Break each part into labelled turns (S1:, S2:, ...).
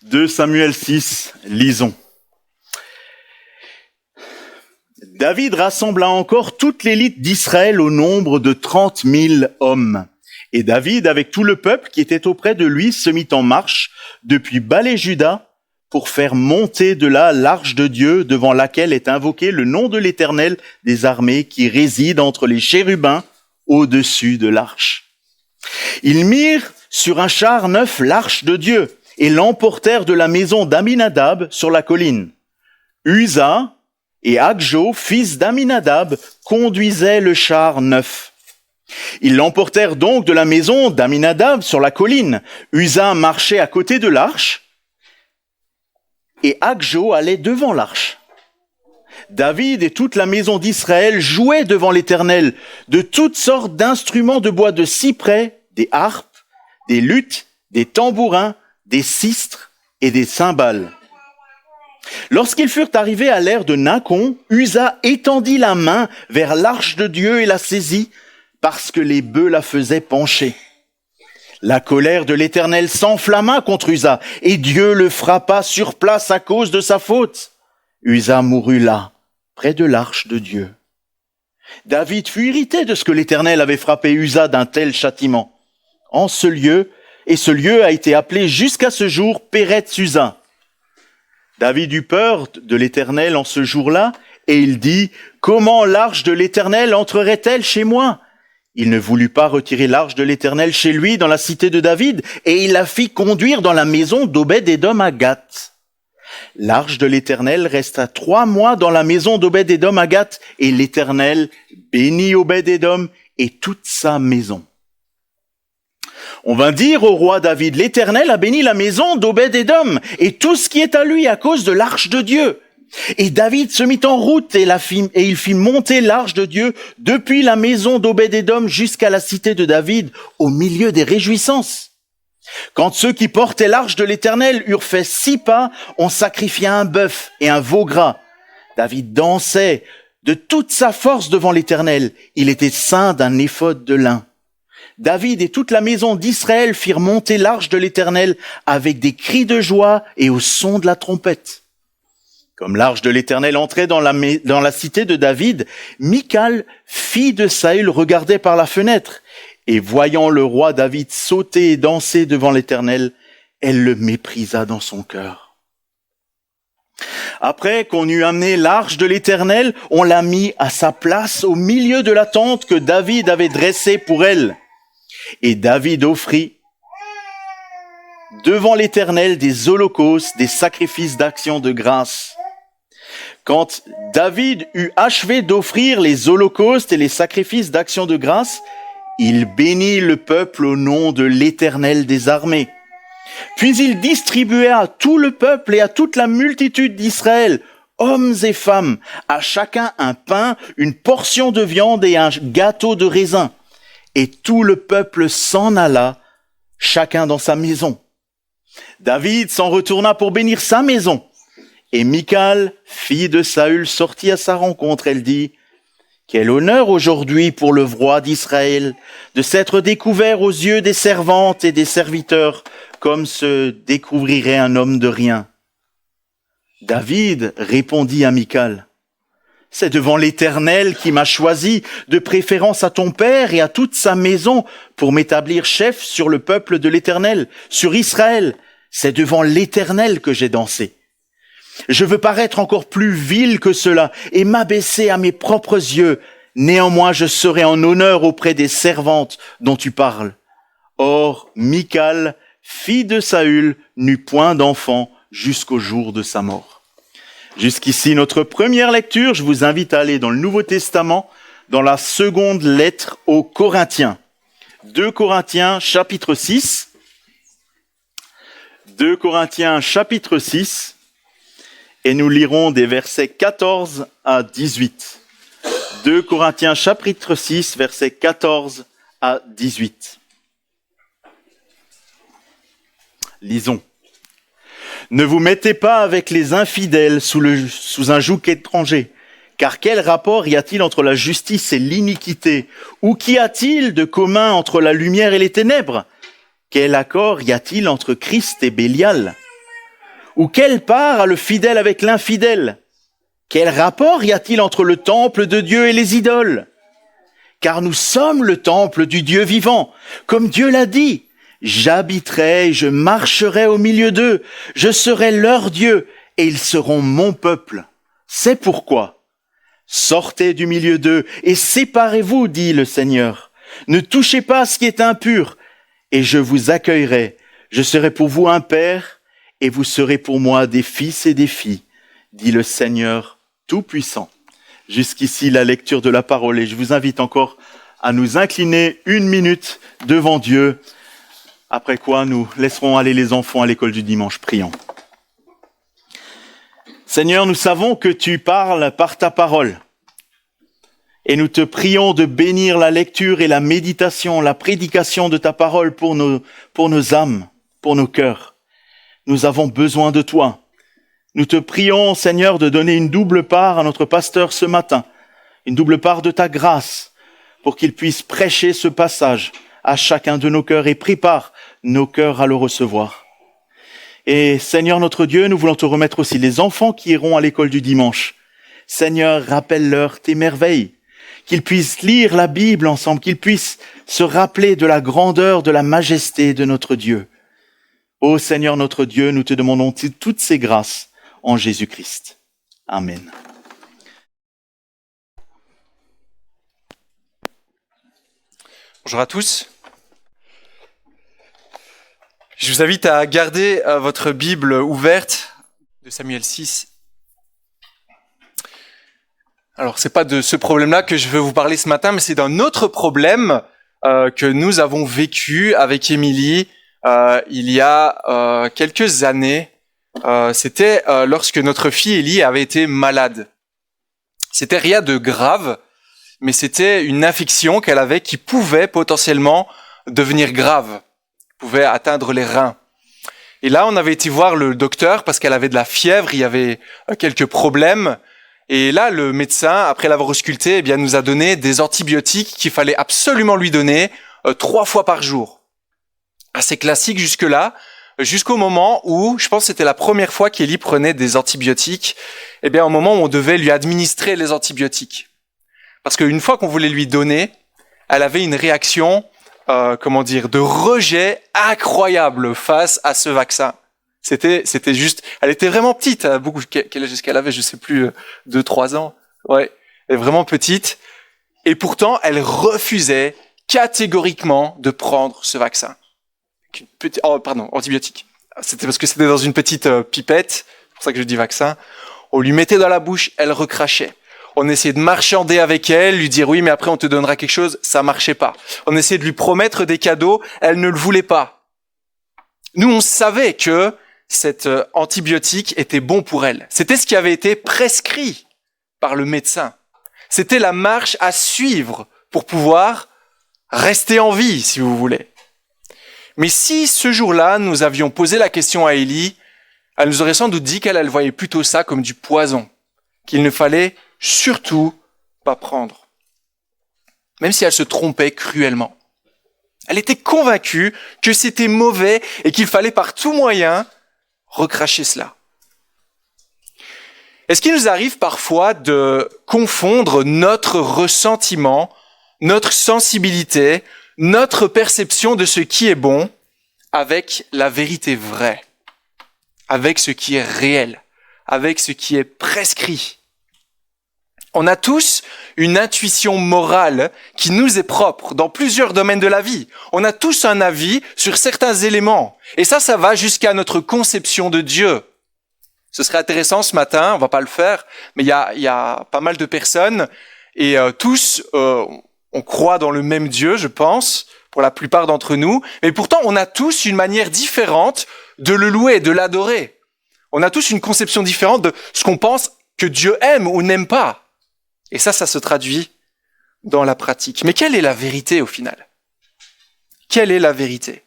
S1: 2 Samuel 6, lisons. David rassembla encore toute l'élite d'Israël au nombre de 30 000 hommes. Et David, avec tout le peuple qui était auprès de lui, se mit en marche depuis Balé-Juda pour faire monter de là l'arche de Dieu devant laquelle est invoqué le nom de l'Éternel des armées qui réside entre les chérubins au-dessus de l'arche. Ils mirent sur un char neuf l'arche de Dieu et l'emportèrent de la maison d'Aminadab sur la colline. Uza et Agjo, fils d'Aminadab, conduisaient le char neuf. Ils l'emportèrent donc de la maison d'Aminadab sur la colline. Uza marchait à côté de l'arche et Agjo allait devant l'arche. David et toute la maison d'Israël jouaient devant l'Éternel de toutes sortes d'instruments de bois de cyprès, des harpes, des luths, des tambourins, des sistres et des cymbales. Lorsqu'ils furent arrivés à l'ère de Nakon, Uza étendit la main vers l'arche de Dieu et la saisit, parce que les bœufs la faisaient pencher. La colère de l'Éternel s'enflamma contre Uza, et Dieu le frappa sur place à cause de sa faute. Uza mourut là, près de l'arche de Dieu. David fut irrité de ce que l'Éternel avait frappé Uza d'un tel châtiment. En ce lieu a été appelé jusqu'à ce jour Péretz-Uza. David eut peur de l'Éternel en ce jour-là, et il dit, « Comment l'arche de l'Éternel entrerait-elle chez moi ?» Il ne voulut pas retirer l'arche de l'Éternel chez lui dans la cité de David, et il la fit conduire dans la maison d'Obed-Édom à Gath. L'arche de l'Éternel resta 3 mois dans la maison d'Obed-Édom à Gath, et l'Éternel bénit Obed-Édom et toute sa maison. On vint dire au roi David, l'Éternel a béni la maison d'Obed-Édom et tout ce qui est à lui à cause de l'arche de Dieu. Et David se mit en route et il fit monter l'arche de Dieu depuis la maison d'Obed-Édom jusqu'à la cité de David au milieu des réjouissances. Quand ceux qui portaient l'arche de l'Éternel eurent fait 6 pas, on sacrifia un bœuf et un veau gras. David dansait de toute sa force devant l'Éternel. Il était ceint d'un éphod de lin. David et toute la maison d'Israël firent monter l'arche de l'Éternel avec des cris de joie et au son de la trompette. Comme l'arche de l'Éternel entrait dans la cité de David, Michal, fille de Saül, regardait par la fenêtre. Et voyant le roi David sauter et danser devant l'Éternel, elle le méprisa dans son cœur. Après qu'on eut amené l'arche de l'Éternel, on l'a mis à sa place au milieu de la tente que David avait dressée pour elle. Et David offrit devant l'Éternel des holocaustes, des sacrifices d'action de grâce. Quand David eut achevé d'offrir les holocaustes et les sacrifices d'action de grâce, il bénit le peuple au nom de l'Éternel des armées. Puis il distribua à tout le peuple et à toute la multitude d'Israël, hommes et femmes, à chacun un pain, une portion de viande et un gâteau de raisin. Et tout le peuple s'en alla, chacun dans sa maison. David s'en retourna pour bénir sa maison. Et Michal, fille de Saül, sortit à sa rencontre. Elle dit, « Quel honneur aujourd'hui pour le roi d'Israël de s'être découvert aux yeux des servantes et des serviteurs, comme se découvrirait un homme de rien. » David répondit à Michal, « C'est devant l'Éternel qui m'a choisi, de préférence à ton père et à toute sa maison, pour m'établir chef sur le peuple de l'Éternel, sur Israël. C'est devant l'Éternel que j'ai dansé. Je veux paraître encore plus vil que cela et m'abaisser à mes propres yeux. Néanmoins, je serai en honneur auprès des servantes dont tu parles. » Or, Michal, fille de Saül, n'eut point d'enfant jusqu'au jour de sa mort. Jusqu'ici, notre première lecture. Je vous invite à aller dans le Nouveau Testament, dans la seconde lettre aux Corinthiens. 2 Corinthiens, chapitre 6. 2 Corinthiens, chapitre 6. Et nous lirons des versets 14 à 18. 2 Corinthiens, chapitre 6, versets 14 à 18. Lisons. Ne vous mettez pas avec les infidèles sous un joug étranger, car quel rapport y a-t-il entre la justice et l'iniquité? Ou qu'y a-t-il de commun entre la lumière et les ténèbres? Quel accord y a-t-il entre Christ et Bélial? Ou quelle part a le fidèle avec l'infidèle? Quel rapport y a-t-il entre le temple de Dieu et les idoles? Car nous sommes le temple du Dieu vivant. Comme Dieu l'a dit, j'habiterai et je marcherai au milieu d'eux. Je serai leur Dieu et ils seront mon peuple. C'est pourquoi, sortez du milieu d'eux et séparez-vous, dit le Seigneur. Ne touchez pas à ce qui est impur et je vous accueillerai. Je serai pour vous un père et vous serez pour moi des fils et des filles, dit le Seigneur Tout-Puissant. Jusqu'ici, la lecture de la parole, et je vous invite encore à nous incliner 1 minute devant Dieu, après quoi nous laisserons aller les enfants à l'école du dimanche. Prions. Seigneur, nous savons que tu parles par ta parole, et nous te prions de bénir la lecture et la méditation, la prédication de ta parole pour nos âmes, pour nos cœurs. Nous avons besoin de toi. Nous te prions, Seigneur, de donner une double part à notre pasteur ce matin, une double part de ta grâce, pour qu'il puisse prêcher ce passage à chacun de nos cœurs et prépare nos cœurs à le recevoir. Et Seigneur notre Dieu, nous voulons te remettre aussi les enfants qui iront à l'école du dimanche. Seigneur, rappelle-leur tes merveilles, qu'ils puissent lire la Bible ensemble, qu'ils puissent se rappeler de la grandeur, de la majesté de notre Dieu. Ô Seigneur notre Dieu, nous te demandons toutes ces grâces en Jésus-Christ. Amen.
S2: Bonjour à tous. Je vous invite à garder votre Bible ouverte de Samuel 6. Alors, c'est pas de ce problème-là que je veux vous parler ce matin, mais c'est d'un autre problème que nous avons vécu avec Émilie il y a quelques années. C'était lorsque notre fille Ellie avait été malade. C'était rien de grave, mais c'était une infection qu'elle avait qui pouvait potentiellement devenir grave, pouvait atteindre les reins. Et là, on avait été voir le docteur parce qu'elle avait de la fièvre, il y avait quelques problèmes. Et là, le médecin, après l'avoir auscultée, eh bien, nous a donné des antibiotiques qu'il fallait absolument lui donner 3 fois par jour. Assez classique jusque-là. Jusqu'au moment où, je pense que c'était la première fois qu'Ellie prenait des antibiotiques, eh bien, au moment où on devait lui administrer les antibiotiques. Parce qu'une fois qu'on voulait lui donner, elle avait une réaction, de rejet incroyable face à ce vaccin. C'était juste, elle était vraiment petite, quel âge est-ce qu'elle avait, je sais plus, 2-3 ans. Ouais. Elle est vraiment petite. Et pourtant, elle refusait catégoriquement de prendre ce vaccin. Antibiotique. C'était parce que c'était dans une petite pipette, c'est pour ça que je dis vaccin. On lui mettait dans la bouche, elle recrachait. On essayait de marchander avec elle, lui dire oui, mais après on te donnera quelque chose, ça marchait pas. On essayait de lui promettre des cadeaux, elle ne le voulait pas. Nous, on savait que cet antibiotique était bon pour elle. C'était ce qui avait été prescrit par le médecin. C'était la marche à suivre pour pouvoir rester en vie, si vous voulez. Mais si ce jour-là, nous avions posé la question à Ellie, elle nous aurait sans doute dit qu'elle voyait plutôt ça comme du poison, qu'il ne fallait surtout pas prendre. Même si elle se trompait cruellement. Elle était convaincue que c'était mauvais et qu'il fallait par tout moyen recracher cela. Est-ce qu'il nous arrive parfois de confondre notre ressentiment, notre sensibilité, notre perception de ce qui est bon avec la vérité vraie, avec ce qui est réel, avec ce qui est prescrit? On a tous une intuition morale qui nous est propre dans plusieurs domaines de la vie. On a tous un avis sur certains éléments. Et ça va jusqu'à notre conception de Dieu. Ce serait intéressant ce matin, on va pas le faire, mais il y a pas mal de personnes et tous, on croit dans le même Dieu, je pense, pour la plupart d'entre nous. Mais pourtant, on a tous une manière différente de le louer, de l'adorer. On a tous une conception différente de ce qu'on pense que Dieu aime ou n'aime pas. Et ça se traduit dans la pratique. Mais quelle est la vérité au final? Quelle est la vérité?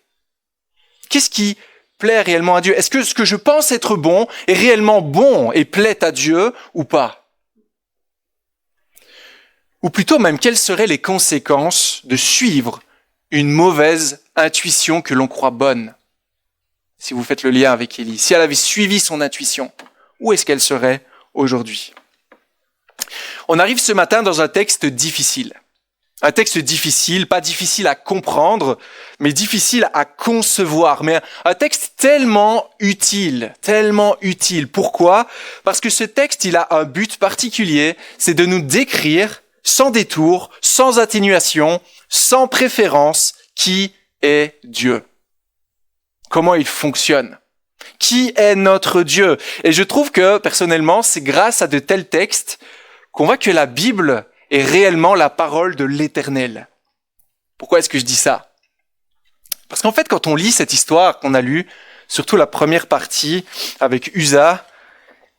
S2: Qu'est-ce qui plaît réellement à Dieu? Est-ce que ce que je pense être bon est réellement bon et plaît à Dieu ou pas? Ou plutôt même, quelles seraient les conséquences de suivre une mauvaise intuition que l'on croit bonne? si vous faites le lien avec Élie, si elle avait suivi son intuition, où est-ce qu'elle serait aujourd'hui? On arrive ce matin dans un texte difficile. Un texte difficile, pas difficile à comprendre, mais difficile à concevoir. Mais un texte tellement utile, tellement utile. Pourquoi? Parce que ce texte, il a un but particulier, c'est de nous décrire, sans détour, sans atténuation, sans préférence, qui est Dieu. Comment il fonctionne. Qui est notre Dieu? Et je trouve que, personnellement, c'est grâce à de tels textes qu'on voit que la Bible est réellement la parole de l'Éternel. Pourquoi est-ce que je dis ça? Parce qu'en fait, quand on lit cette histoire qu'on a lue, surtout la première partie avec Uza,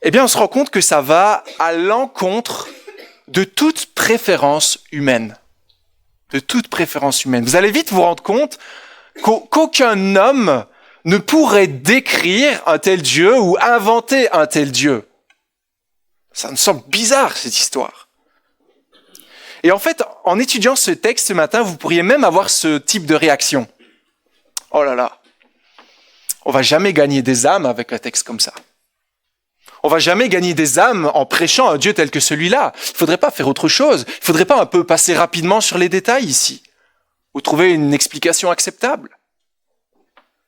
S2: eh bien, on se rend compte que ça va à l'encontre de toute préférence humaine. De toute préférence humaine. Vous allez vite vous rendre compte qu'aucun homme ne pourrait décrire un tel Dieu ou inventer un tel Dieu. Ça me semble bizarre, cette histoire. Et en fait, en étudiant ce texte ce matin, vous pourriez même avoir ce type de réaction. Oh là là, on va jamais gagner des âmes avec un texte comme ça. On va jamais gagner des âmes en prêchant un Dieu tel que celui-là. Il faudrait pas faire autre chose. Il faudrait pas un peu passer rapidement sur les détails ici, ou trouver une explication acceptable.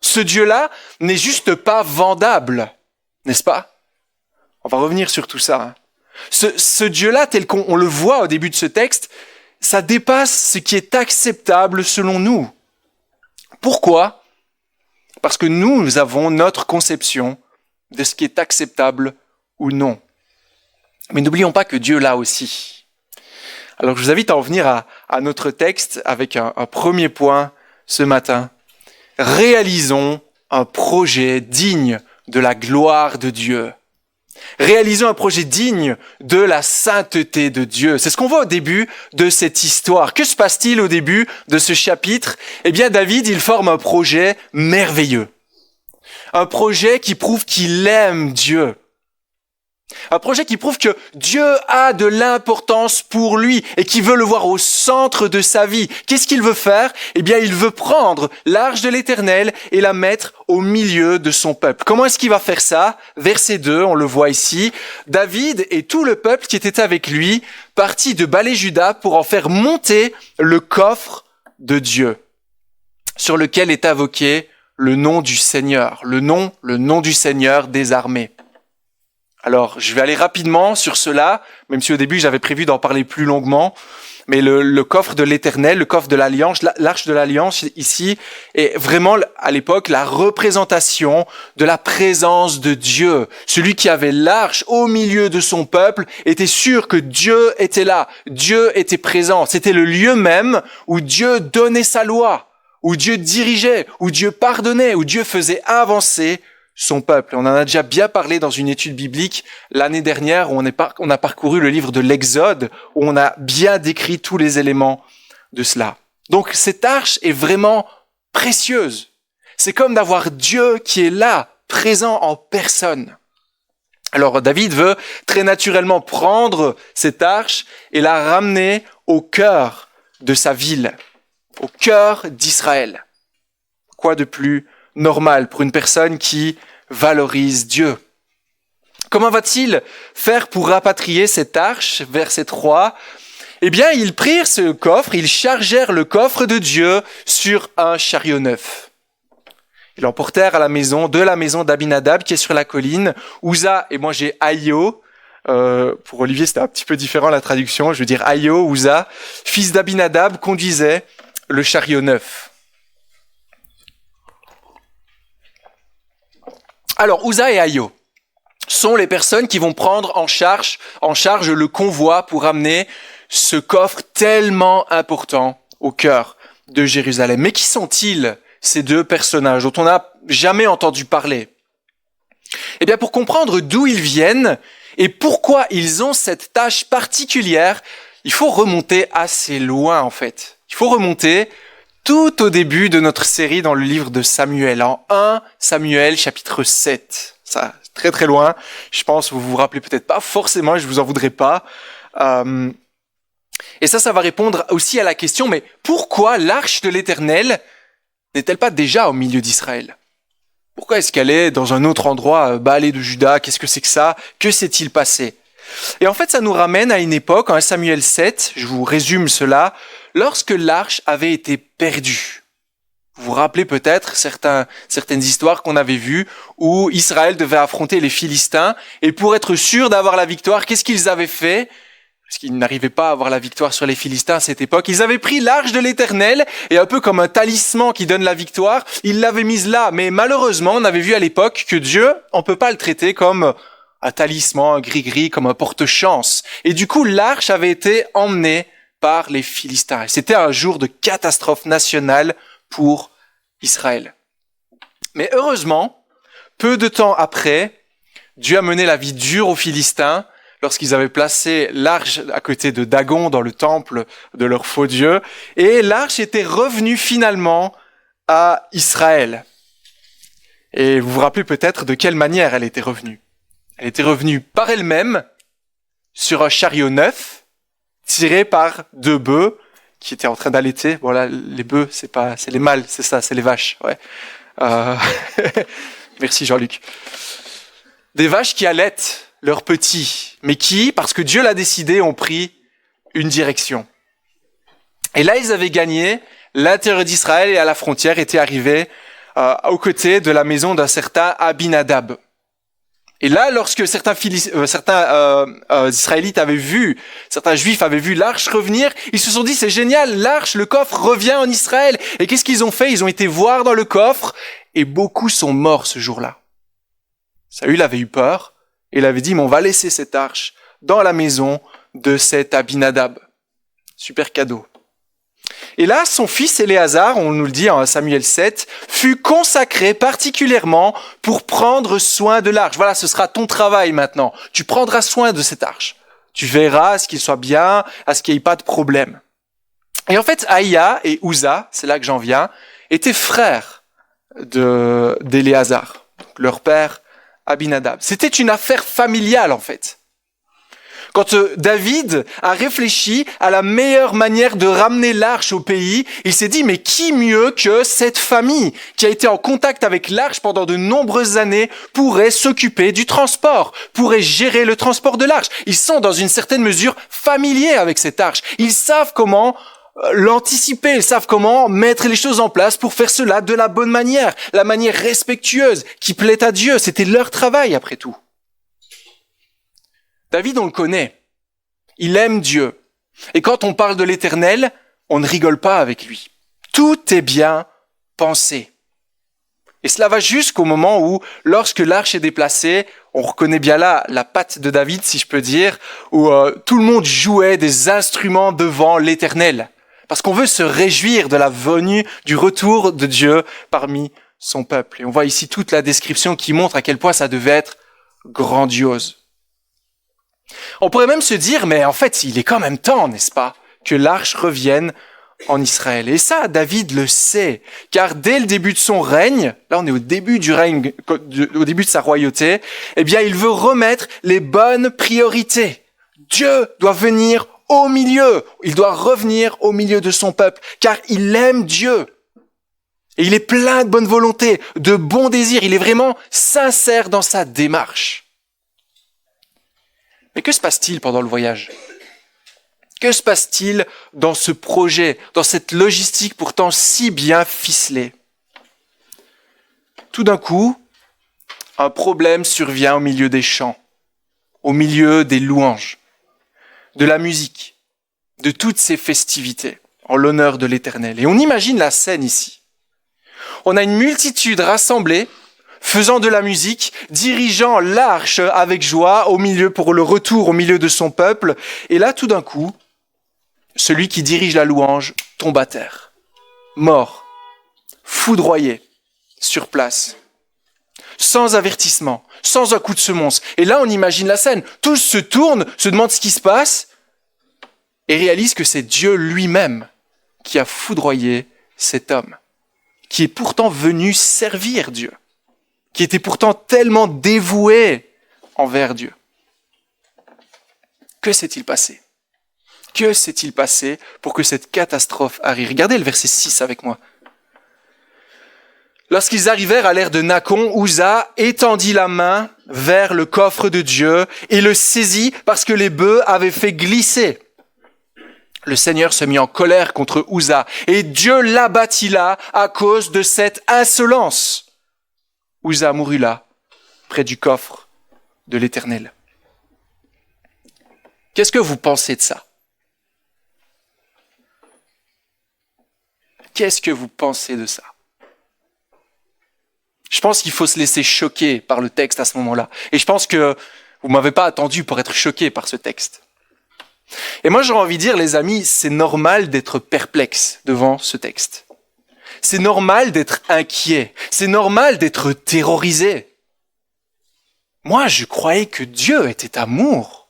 S2: Ce Dieu-là n'est juste pas vendable, n'est-ce pas? On va revenir sur tout ça. Ce Dieu-là, tel qu'on le voit au début de ce texte, ça dépasse ce qui est acceptable selon nous. Pourquoi? Parce que nous avons notre conception de ce qui est acceptable ou non. Mais n'oublions pas que Dieu l'a aussi. Alors je vous invite à en venir à notre texte avec un premier point ce matin. Réalisons un projet digne de la gloire de Dieu. Réalisons un projet digne de la sainteté de Dieu. C'est ce qu'on voit au début de cette histoire. Que se passe-t-il au début de ce chapitre? Eh bien, David, il forme un projet merveilleux. Un projet qui prouve qu'il aime Dieu. Un projet qui prouve que Dieu a de l'importance pour lui et qu'il veut le voir au centre de sa vie. Qu'est-ce qu'il veut faire? Eh bien, il veut prendre l'arche de l'Éternel et la mettre au milieu de son peuple. Comment est-ce qu'il va faire ça? Verset 2, on le voit ici. David et tout le peuple qui était avec lui partit de Balé-Juda pour en faire monter le coffre de Dieu, sur lequel est invoqué le nom du Seigneur, le nom du Seigneur des armées. Alors, je vais aller rapidement sur cela, même si au début j'avais prévu d'en parler plus longuement. Mais le coffre de l'Éternel, le coffre de l'Alliance, l'arche de l'Alliance ici, est vraiment à l'époque la représentation de la présence de Dieu. Celui qui avait l'arche au milieu de son peuple était sûr que Dieu était là, Dieu était présent. C'était le lieu même où Dieu donnait sa loi, où Dieu dirigeait, où Dieu pardonnait, où Dieu faisait avancer son peuple. On en a déjà bien parlé dans une étude biblique l'année dernière où on a parcouru le livre de l'Exode, où on a bien décrit tous les éléments de cela. Donc cette arche est vraiment précieuse. C'est comme d'avoir Dieu qui est là, présent en personne. Alors David veut très naturellement prendre cette arche et la ramener au cœur de sa ville, au cœur d'Israël. Quoi de plus normal pour une personne qui valorise Dieu? Comment va-t-il faire pour rapatrier cette arche? Verset 3. Eh bien, ils prirent ce coffre, ils chargèrent le coffre de Dieu sur un chariot neuf. Ils l'emportèrent à la maison d'Abinadab qui est sur la colline. Uza, et moi j'ai Aïo. Pour Olivier, c'était un petit peu différent la traduction. Je veux dire Aïo, Uza, fils d'Abinadab, conduisait le chariot neuf. Alors, Uza et Aïo sont les personnes qui vont prendre en charge le convoi pour amener ce coffre tellement important au cœur de Jérusalem. Mais qui sont-ils, ces deux personnages dont on n'a jamais entendu parler? Eh bien, pour comprendre d'où ils viennent et pourquoi ils ont cette tâche particulière, il faut remonter assez loin, en fait. Il faut remonter tout au début de notre série dans le livre de Samuel, en 1 Samuel chapitre 7. Ça, très très loin. Je pense que vous vous rappelez peut-être pas forcément, je vous en voudrais pas. Et ça va répondre aussi à la question, mais pourquoi l'arche de l'Éternel n'est-elle pas déjà au milieu d'Israël? Pourquoi est-ce qu'elle est dans un autre endroit, Baalé de Juda? Qu'est-ce que c'est que ça? Que s'est-il passé? Et en fait, ça nous ramène à une époque, en Samuel 7, je vous résume cela, lorsque l'arche avait été perdue. Vous vous rappelez peut-être certaines histoires qu'on avait vues où Israël devait affronter les Philistins et pour être sûr d'avoir la victoire, qu'est-ce qu'ils avaient fait? Parce qu'ils n'arrivaient pas à avoir la victoire sur les Philistins à cette époque. Ils avaient pris l'arche de l'Éternel et un peu comme un talisman qui donne la victoire, ils l'avaient mise là. Mais malheureusement, on avait vu à l'époque que Dieu, on peut pas le traiter comme un talisman, un gris-gris, comme un porte-chance. Et du coup, l'arche avait été emmenée par les Philistins. Et c'était un jour de catastrophe nationale pour Israël. Mais heureusement, peu de temps après, Dieu a mené la vie dure aux Philistins lorsqu'ils avaient placé l'arche à côté de Dagon dans le temple de leur faux dieu. Et l'arche était revenue finalement à Israël. Et vous vous rappelez peut-être de quelle manière elle était revenue. Elle était revenue par elle-même sur un chariot neuf, tiré par 2 bœufs qui étaient en train d'allaiter. Bon là, les bœufs, c'est les mâles, c'est ça, c'est les vaches. Ouais. Merci Jean-Luc. Des vaches qui allaitent leurs petits, mais qui, parce que Dieu l'a décidé, ont pris une direction. Et là, ils avaient gagné l'intérieur d'Israël et à la frontière étaient arrivés aux côtés de la maison d'un certain Abinadab. Et là, lorsque certains Israélites avaient vu, certains Juifs avaient vu l'arche revenir, ils se sont dit, c'est génial, l'arche, le coffre revient en Israël. Et qu'est-ce qu'ils ont fait? Ils ont été voir dans le coffre et beaucoup sont morts ce jour-là. Saül avait eu peur et il avait dit, mais on va laisser cette arche dans la maison de cet Abinadab. Super cadeau. Et là, son fils Éléazar, on nous le dit en Samuel 7, fut consacré particulièrement pour prendre soin de l'arche. Voilà, ce sera ton travail maintenant. Tu prendras soin de cette arche. Tu verras à ce qu'il soit bien, à ce qu'il n'y ait pas de problème. Et en fait, Aïa et Uza, c'est là que j'en viens, étaient frères d'Éléazar, leur père Abinadab. C'était une affaire familiale en fait. Quand David a réfléchi à la meilleure manière de ramener l'arche au pays, il s'est dit, mais qui mieux que cette famille qui a été en contact avec l'arche pendant de nombreuses années pourrait s'occuper du transport, pourrait gérer le transport de l'arche. Ils sont dans une certaine mesure familiers avec cette arche. Ils savent comment l'anticiper, ils savent comment mettre les choses en place pour faire cela de la bonne manière, la manière respectueuse qui plaît à Dieu. C'était leur travail après tout. David, on le connaît. Il aime Dieu. Et quand on parle de l'Éternel, on ne rigole pas avec lui. Tout est bien pensé. Et cela va jusqu'au moment où, lorsque l'arche est déplacée, on reconnaît bien là la patte de David, si je peux dire, où tout le monde jouait des instruments devant l'Éternel. Parce qu'on veut se réjouir de la venue, du retour de Dieu parmi son peuple. Et on voit ici toute la description qui montre à quel point ça devait être grandiose. On pourrait même se dire, mais en fait, il est quand même temps, n'est-ce pas, que l'arche revienne en Israël. Et ça, David le sait, car dès le début de son règne, là on est au début du règne, au début de sa royauté, eh bien il veut remettre les bonnes priorités. Dieu doit venir au milieu, il doit revenir au milieu de son peuple, car il aime Dieu. Et il est plein de bonne volonté, de bons désirs, il est vraiment sincère dans sa démarche. Mais que se passe-t-il pendant le voyage? Que se passe-t-il dans ce projet, dans cette logistique pourtant si bien ficelée? Tout d'un coup, un problème survient au milieu des chants, au milieu des louanges, de la musique, de toutes ces festivités en l'honneur de l'Éternel. Et on imagine la scène ici. On a une multitude rassemblée, faisant de la musique, dirigeant l'arche avec joie au milieu pour le retour au milieu de son peuple. Et là, tout d'un coup, celui qui dirige la louange tombe à terre, mort, foudroyé, sur place, sans avertissement, sans un coup de semonce. Et là, on imagine la scène. Tous se tournent, se demandent ce qui se passe et réalisent que c'est Dieu lui-même qui a foudroyé cet homme, qui est pourtant venu servir Dieu, qui était pourtant tellement dévoué envers Dieu. Que s'est-il passé? Que s'est-il passé pour que cette catastrophe arrive? Regardez le verset 6 avec moi. Lorsqu'ils arrivèrent à l'ère de Nacon, Uza étendit la main vers le coffre de Dieu et le saisit parce que les bœufs avaient fait glisser. Le Seigneur se mit en colère contre Uza et Dieu l'abattit là à cause de cette insolence. Uza mourut là, près du coffre de l'Éternel. Qu'est-ce que vous pensez de ça? Qu'est-ce que vous pensez de ça? Je pense qu'il faut se laisser choquer par le texte à ce moment-là. Et je pense que vous m'avez pas attendu pour être choqué par ce texte. Et moi, j'aurais envie de dire, les amis, c'est normal d'être perplexe devant ce texte. C'est normal d'être inquiet. C'est normal d'être terrorisé. Moi, je croyais que Dieu était amour.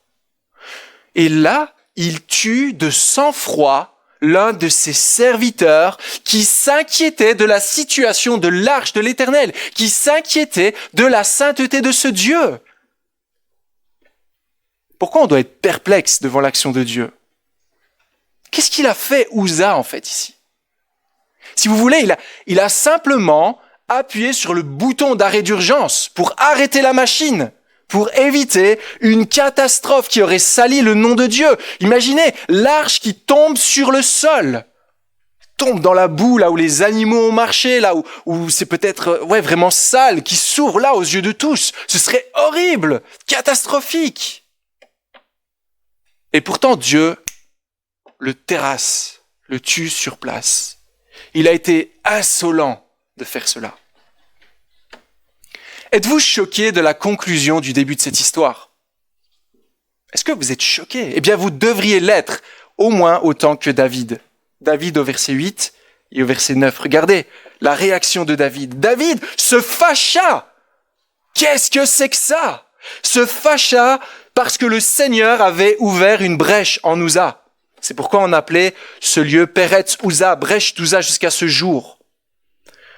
S2: Et là, il tue de sang-froid l'un de ses serviteurs qui s'inquiétait de la situation de l'arche de l'Éternel, qui s'inquiétait de la sainteté de ce Dieu. Pourquoi on doit être perplexe devant l'action de Dieu? Qu'est-ce qu'il a fait Uza en fait ici? Si vous voulez, il a simplement appuyé sur le bouton d'arrêt d'urgence pour arrêter la machine, pour éviter une catastrophe qui aurait sali le nom de Dieu. Imaginez l'arche qui tombe sur le sol, tombe dans la boue là où les animaux ont marché, là où c'est peut-être vraiment sale, qui s'ouvre là aux yeux de tous. Ce serait horrible, catastrophique. Et pourtant Dieu le terrasse, le tue sur place. Il a été insolent de faire cela. Êtes-vous choqué de la conclusion du début de cette histoire? Est-ce que vous êtes choqué? Eh bien, vous devriez l'être, au moins autant que David. David au verset 8 et au verset 9. Regardez la réaction de David. David se fâcha. Qu'est-ce que c'est que ça? Se fâcha parce que le Seigneur avait ouvert une brèche en Uza. C'est pourquoi on appelait ce lieu Peretz Uza, brèche d'Uza jusqu'à ce jour.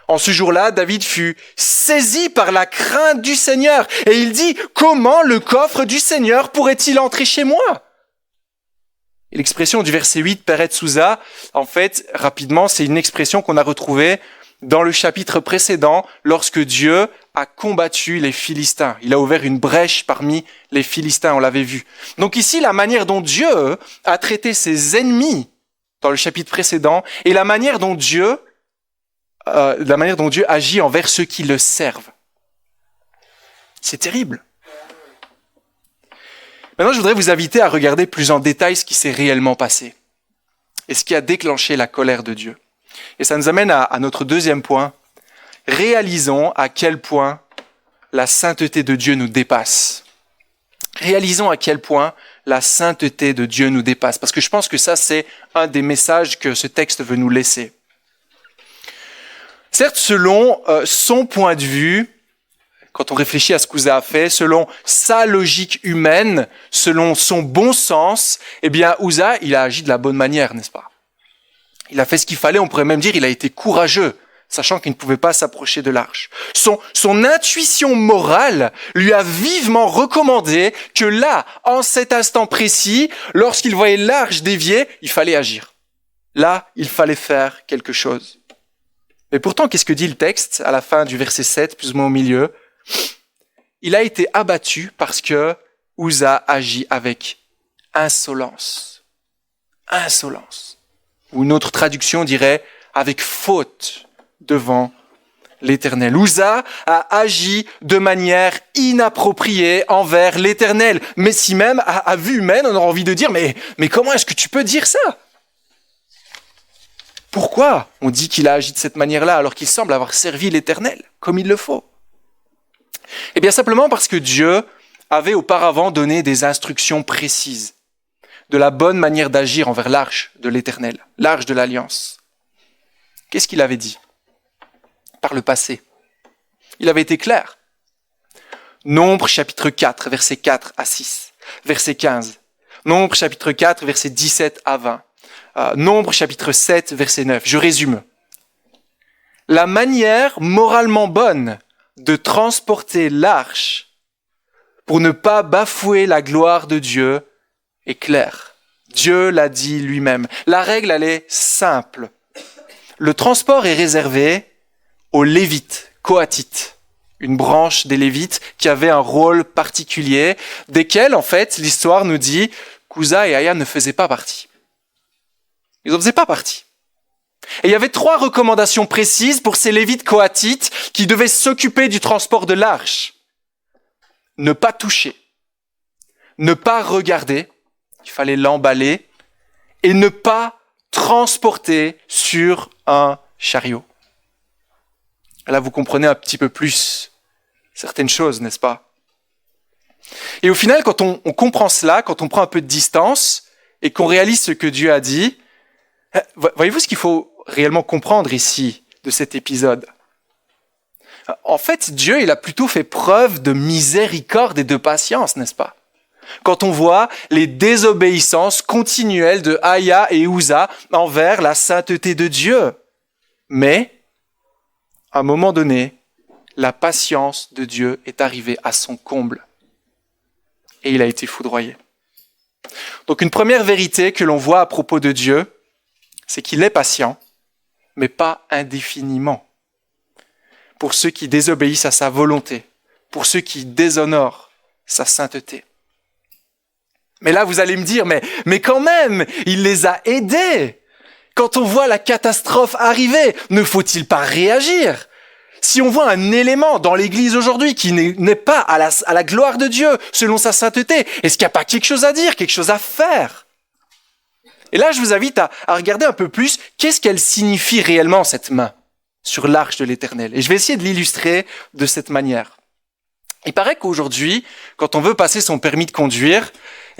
S2: En ce jour-là, David fut saisi par la crainte du Seigneur et il dit « Comment le coffre du Seigneur pourrait-il entrer chez moi ?» Et l'expression du verset 8, Peretz Uza, en fait, rapidement, c'est une expression qu'on a retrouvée dans le chapitre précédent lorsque Dieu a combattu les Philistins. Il a ouvert une brèche parmi les Philistins, on l'avait vu. Donc ici, la manière dont Dieu a traité ses ennemis dans le chapitre précédent et la manière dont Dieu agit envers ceux qui le servent. C'est terrible. Maintenant, je voudrais vous inviter à regarder plus en détail ce qui s'est réellement passé et ce qui a déclenché la colère de Dieu. Et ça nous amène à notre deuxième point. Réalisons à quel point la sainteté de Dieu nous dépasse. Réalisons à quel point la sainteté de Dieu nous dépasse. Parce que je pense que ça, c'est un des messages que ce texte veut nous laisser. Certes, selon son point de vue, quand on réfléchit à ce qu'Uza a fait, selon sa logique humaine, selon son bon sens, eh bien, Uza, il a agi de la bonne manière, n'est-ce pas? Il a fait ce qu'il fallait, on pourrait même dire, il a été courageux, sachant qu'il ne pouvait pas s'approcher de l'arche. Son intuition morale lui a vivement recommandé que là, en cet instant précis, lorsqu'il voyait l'arche dévier, il fallait agir. Là, il fallait faire quelque chose. Mais pourtant, qu'est-ce que dit le texte à la fin du verset 7, plus ou moins au milieu? Il a été abattu parce que Uza agit avec insolence. Insolence. Ou une autre traduction dirait avec faute devant l'Éternel. Uza a agi de manière inappropriée envers l'Éternel. Mais si même, à vue humaine, on aura envie de dire, mais comment est-ce que tu peux dire ça? Pourquoi on dit qu'il a agi de cette manière-là alors qu'il semble avoir servi l'Éternel comme il le faut? Eh bien simplement parce que Dieu avait auparavant donné des instructions précises de la bonne manière d'agir envers l'arche de l'Éternel, l'arche de l'Alliance. Qu'est-ce qu'il avait dit par le passé? Il avait été clair. Nombre chapitre 4, versets 4 à 6, verset 15. Nombre chapitre 4, versets 17 à 20. Nombre chapitre 7, verset 9. Je résume. La manière moralement bonne de transporter l'arche pour ne pas bafouer la gloire de Dieu est claire. Dieu l'a dit lui-même. La règle, elle est simple. Le transport est réservé aux Lévites, Coatites, une branche des Lévites qui avait un rôle particulier, desquels, en fait, l'histoire nous dit qu'Uza et Aya ne faisaient pas partie. Ils n'en faisaient pas partie. Et il y avait 3 recommandations précises pour ces Lévites Coatites qui devaient s'occuper du transport de l'arche. Ne pas toucher, ne pas regarder, il fallait l'emballer, et ne pas transporter sur un chariot. Là, vous comprenez un petit peu plus certaines choses, n'est-ce pas? Et au final, quand on comprend cela, quand on prend un peu de distance et qu'on réalise ce que Dieu a dit, voyez-vous ce qu'il faut réellement comprendre ici de cet épisode? En fait, Dieu, il a plutôt fait preuve de miséricorde et de patience, n'est-ce pas? Quand on voit les désobéissances continuelles de Aya et Uza envers la sainteté de Dieu. Mais, à un moment donné, la patience de Dieu est arrivée à son comble. Et il a été foudroyé. Donc une première vérité que l'on voit à propos de Dieu, c'est qu'il est patient, mais pas indéfiniment. Pour ceux qui désobéissent à sa volonté, pour ceux qui déshonorent sa sainteté. Mais là, vous allez me dire, mais quand même, il les a aidés. Quand on voit la catastrophe arriver, ne faut-il pas réagir? Si on voit un élément dans l'Église aujourd'hui qui n'est pas à la gloire de Dieu, selon sa sainteté, est-ce qu'il n'y a pas quelque chose à dire, quelque chose à faire? Et là, je vous invite à regarder un peu plus, qu'est-ce qu'elle signifie réellement, cette main, sur l'arche de l'Éternel? Et je vais essayer de l'illustrer de cette manière. Il paraît qu'aujourd'hui, quand on veut passer son permis de conduire,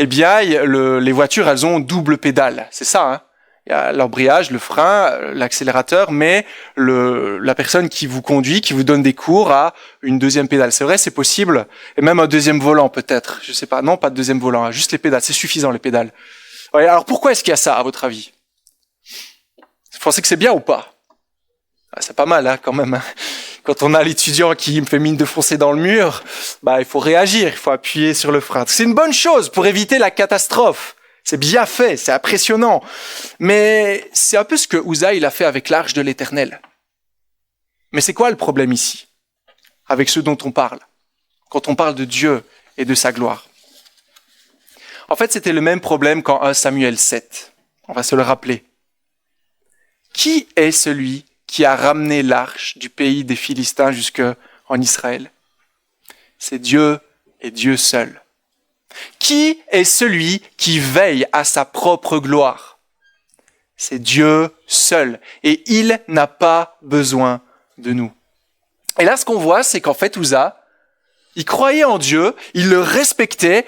S2: eh bien, les voitures, elles ont double pédale. C'est ça, hein? Il y a l'embrayage, le frein, l'accélérateur, mais la personne qui vous conduit, qui vous donne des cours, a une deuxième pédale. C'est vrai, c'est possible. Et même un deuxième volant, peut-être. Je sais pas. Non, pas de deuxième volant. Hein. Juste les pédales. C'est suffisant, les pédales. Ouais, alors, pourquoi est-ce qu'il y a ça, à votre avis? Vous pensez que c'est bien ou pas? C'est pas mal, hein, quand même. Hein. Quand on a l'étudiant qui me fait mine de foncer dans le mur, il faut réagir, il faut appuyer sur le frein. C'est une bonne chose pour éviter la catastrophe. C'est bien fait, c'est impressionnant. Mais c'est un peu ce que Uza il a fait avec l'arche de l'Éternel. Mais c'est quoi le problème ici? Avec ce dont on parle. Quand on parle de Dieu et de sa gloire. En fait, c'était le même problème qu'en 1 Samuel 7. On va se le rappeler. Qui est celui qui a ramené l'arche du pays des Philistins jusqu'en Israël? C'est Dieu et Dieu seul. Qui est celui qui veille à sa propre gloire? C'est Dieu seul. Et il n'a pas besoin de nous. Et là, ce qu'on voit, c'est qu'en fait, Uza, il croyait en Dieu, il le respectait,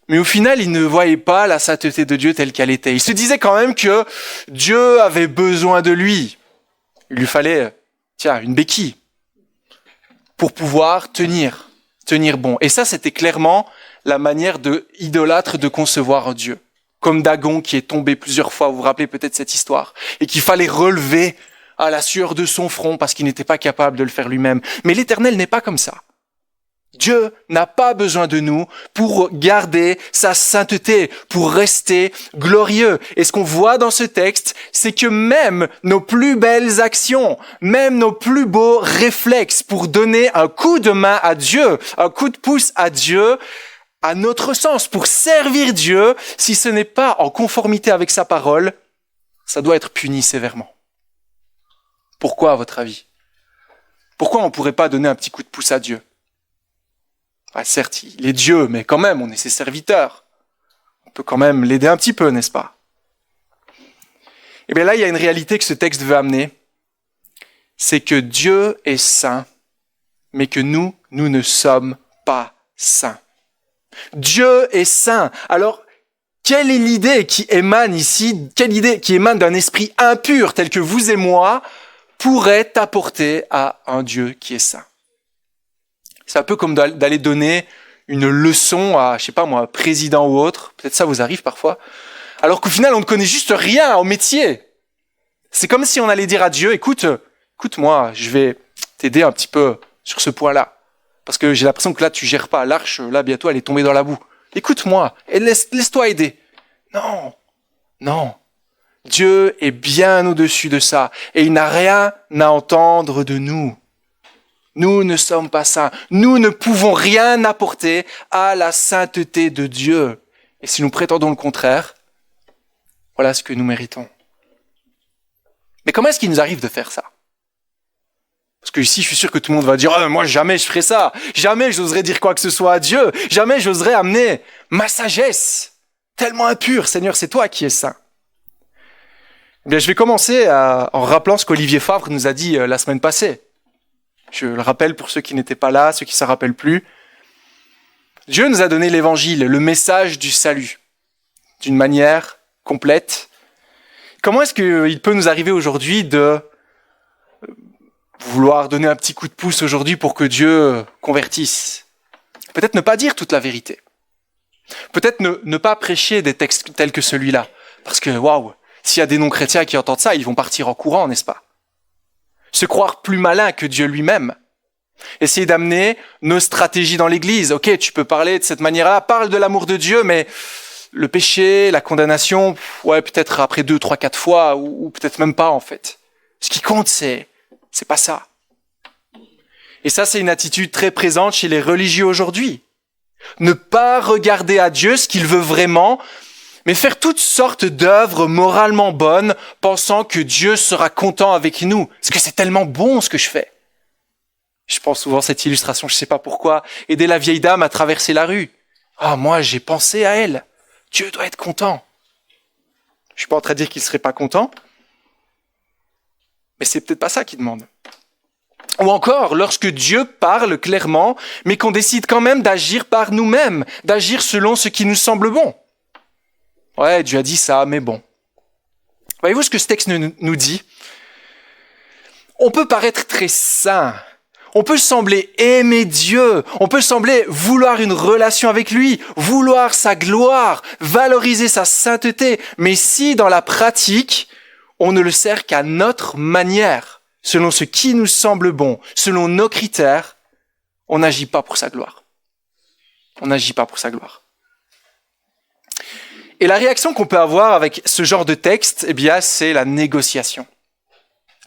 S2: mais au final, il ne voyait pas la sainteté de Dieu telle qu'elle était. Il se disait quand même que Dieu avait besoin de lui. Il lui fallait, une béquille pour pouvoir tenir bon. Et ça, c'était clairement la manière idolâtre de concevoir Dieu. Comme Dagon qui est tombé plusieurs fois, vous vous rappelez peut-être cette histoire, et qu'il fallait relever à la sueur de son front parce qu'il n'était pas capable de le faire lui-même. Mais l'Éternel n'est pas comme ça. Dieu n'a pas besoin de nous pour garder sa sainteté, pour rester glorieux. Et ce qu'on voit dans ce texte, c'est que même nos plus belles actions, même nos plus beaux réflexes pour donner un coup de main à Dieu, un coup de pouce à Dieu, à notre sens, pour servir Dieu, si ce n'est pas en conformité avec sa parole, ça doit être puni sévèrement. Pourquoi, à votre avis? Pourquoi on ne pourrait pas donner un petit coup de pouce à Dieu? Certes, il est Dieu, mais quand même, on est ses serviteurs. On peut quand même l'aider un petit peu, n'est-ce pas? Et bien là, il y a une réalité que ce texte veut amener. C'est que Dieu est saint, mais que nous ne sommes pas saints. Dieu est saint. Alors, quelle est l'idée qui émane ici, quelle idée qui émane d'un esprit impur tel que vous et moi pourrait apporter à un Dieu qui est saint? C'est un peu comme d'aller donner une leçon à, un président ou autre. Peut-être ça vous arrive parfois. Alors qu'au final, on ne connaît juste rien au métier. C'est comme si on allait dire à Dieu, écoute-moi, je vais t'aider un petit peu sur ce point-là. Parce que j'ai l'impression que là, tu gères pas l'arche, là, bientôt, elle est tombée dans la boue. Écoute-moi, et laisse-toi aider. Non. Dieu est bien au-dessus de ça et il n'a rien à entendre de nous. Nous ne sommes pas saints. Nous ne pouvons rien apporter à la sainteté de Dieu. Et si nous prétendons le contraire, voilà ce que nous méritons. Mais comment est-ce qu'il nous arrive de faire ça? Parce que ici, je suis sûr que tout le monde va dire « moi, jamais je ferai ça. Jamais j'oserais dire quoi que ce soit à Dieu. Jamais j'oserais amener ma sagesse. Tellement impure, Seigneur, c'est toi qui es saint. » Eh bien, je vais commencer en rappelant ce qu'Olivier Favre nous a dit la semaine passée. Je le rappelle pour ceux qui n'étaient pas là, ceux qui ne se rappellent plus. Dieu nous a donné l'évangile, le message du salut, d'une manière complète. Comment est-ce qu'il peut nous arriver aujourd'hui de vouloir donner un petit coup de pouce aujourd'hui pour que Dieu convertisse? Peut-être ne pas dire toute la vérité. Peut-être ne pas prêcher des textes tels que celui-là. Parce que, waouh, s'il y a des non-chrétiens qui entendent ça, ils vont partir en courant, n'est-ce pas? Se croire plus malin que Dieu lui-même. Essayer d'amener nos stratégies dans l'église. Ok, tu peux parler de cette manière-là, parle de l'amour de Dieu, mais le péché, la condamnation, ouais, peut-être après 2, 3, 4 fois, ou peut-être même pas, en fait. Ce qui compte, c'est pas ça. Et ça, c'est une attitude très présente chez les religieux aujourd'hui. Ne pas regarder à Dieu ce qu'il veut vraiment, mais faire toutes sortes d'œuvres moralement bonnes, pensant que Dieu sera content avec nous. Parce que c'est tellement bon ce que je fais. Je prends souvent cette illustration, je sais pas pourquoi, aider la vieille dame à traverser la rue. Ah, moi, j'ai pensé à elle. Dieu doit être content. Je suis pas en train de dire qu'il serait pas content, mais c'est peut-être pas ça qu'il demande. Ou encore, lorsque Dieu parle clairement, mais qu'on décide quand même d'agir par nous-mêmes, d'agir selon ce qui nous semble bon. Ouais, Dieu a dit ça, mais bon. Voyez-vous ce que ce texte nous dit? On peut paraître très saint. On peut sembler aimer Dieu. On peut sembler vouloir une relation avec lui, vouloir sa gloire, valoriser sa sainteté. Mais si, dans la pratique, on ne le sert qu'à notre manière, selon ce qui nous semble bon, selon nos critères, on n'agit pas pour sa gloire. On n'agit pas pour sa gloire. Et la réaction qu'on peut avoir avec ce genre de texte, eh bien, c'est la négociation.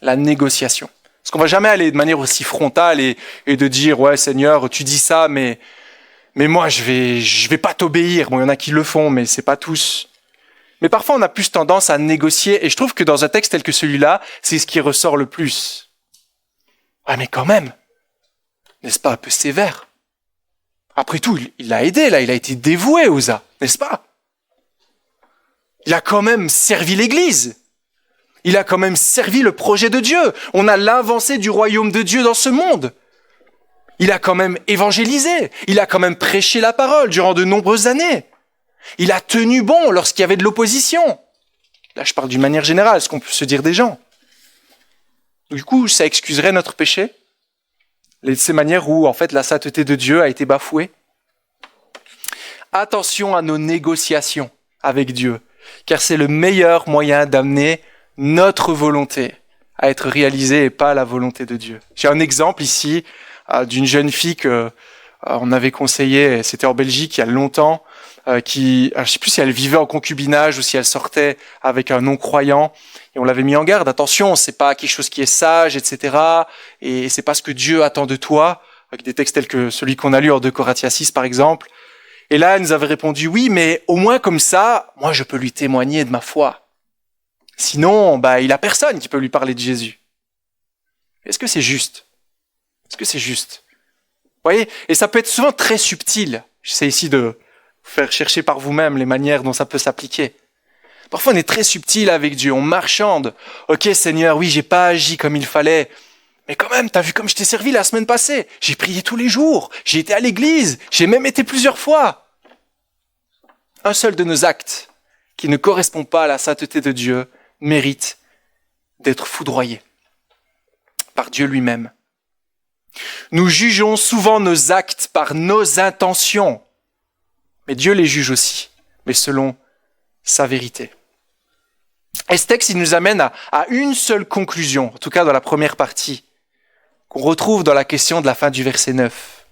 S2: La négociation. Parce qu'on va jamais aller de manière aussi frontale et de dire, ouais, Seigneur, tu dis ça, mais moi, je vais pas t'obéir. Bon, il y en a qui le font, mais c'est pas tous. Mais parfois, on a plus tendance à négocier, et je trouve que dans un texte tel que celui-là, c'est ce qui ressort le plus. Ouais, mais quand même, n'est-ce pas un peu sévère? Après tout, il l'a aidé, là, il a été dévoué, Uza, n'est-ce pas? Il a quand même servi l'Église. Il a quand même servi le projet de Dieu. On a l'avancée du royaume de Dieu dans ce monde. Il a quand même évangélisé. Il a quand même prêché la parole durant de nombreuses années. Il a tenu bon lorsqu'il y avait de l'opposition. Là, je parle d'une manière générale, ce qu'on peut se dire des gens. Du coup, ça excuserait notre péché? Ces manières où, en fait, la sainteté de Dieu a été bafouée? Attention à nos négociations avec Dieu, car c'est le meilleur moyen d'amener notre volonté à être réalisée et pas la volonté de Dieu. J'ai un exemple ici d'une jeune fille que on avait conseillé, c'était en Belgique il y a longtemps, je sais plus si elle vivait en concubinage ou si elle sortait avec un non-croyant, et on l'avait mis en garde. Attention, c'est pas quelque chose qui est sage, etc. Et c'est pas ce que Dieu attend de toi, avec des textes tels que celui qu'on a lu en 2 Corinthiens 6 par exemple. Et là, elle nous avait répondu, oui, mais au moins comme ça, moi je peux lui témoigner de ma foi. Sinon, il a personne qui peut lui parler de Jésus. Est-ce que c'est juste? Est-ce que c'est juste? Vous voyez? Et ça peut être souvent très subtil. J'essaie ici de faire chercher par vous-même les manières dont ça peut s'appliquer. Parfois, on est très subtil avec Dieu, on marchande. Ok, Seigneur, oui, j'ai pas agi comme il fallait. Mais quand même, t'as vu comme je t'ai servi la semaine passée? J'ai prié tous les jours, j'ai été à l'église, j'ai même été plusieurs fois. Un seul de nos actes qui ne correspond pas à la sainteté de Dieu mérite d'être foudroyé par Dieu lui-même. Nous jugeons souvent nos actes par nos intentions, mais Dieu les juge aussi, mais selon sa vérité. Et ce texte, il nous amène à une seule conclusion, en tout cas dans la première partie, qu'on retrouve dans la question de la fin du verset 9.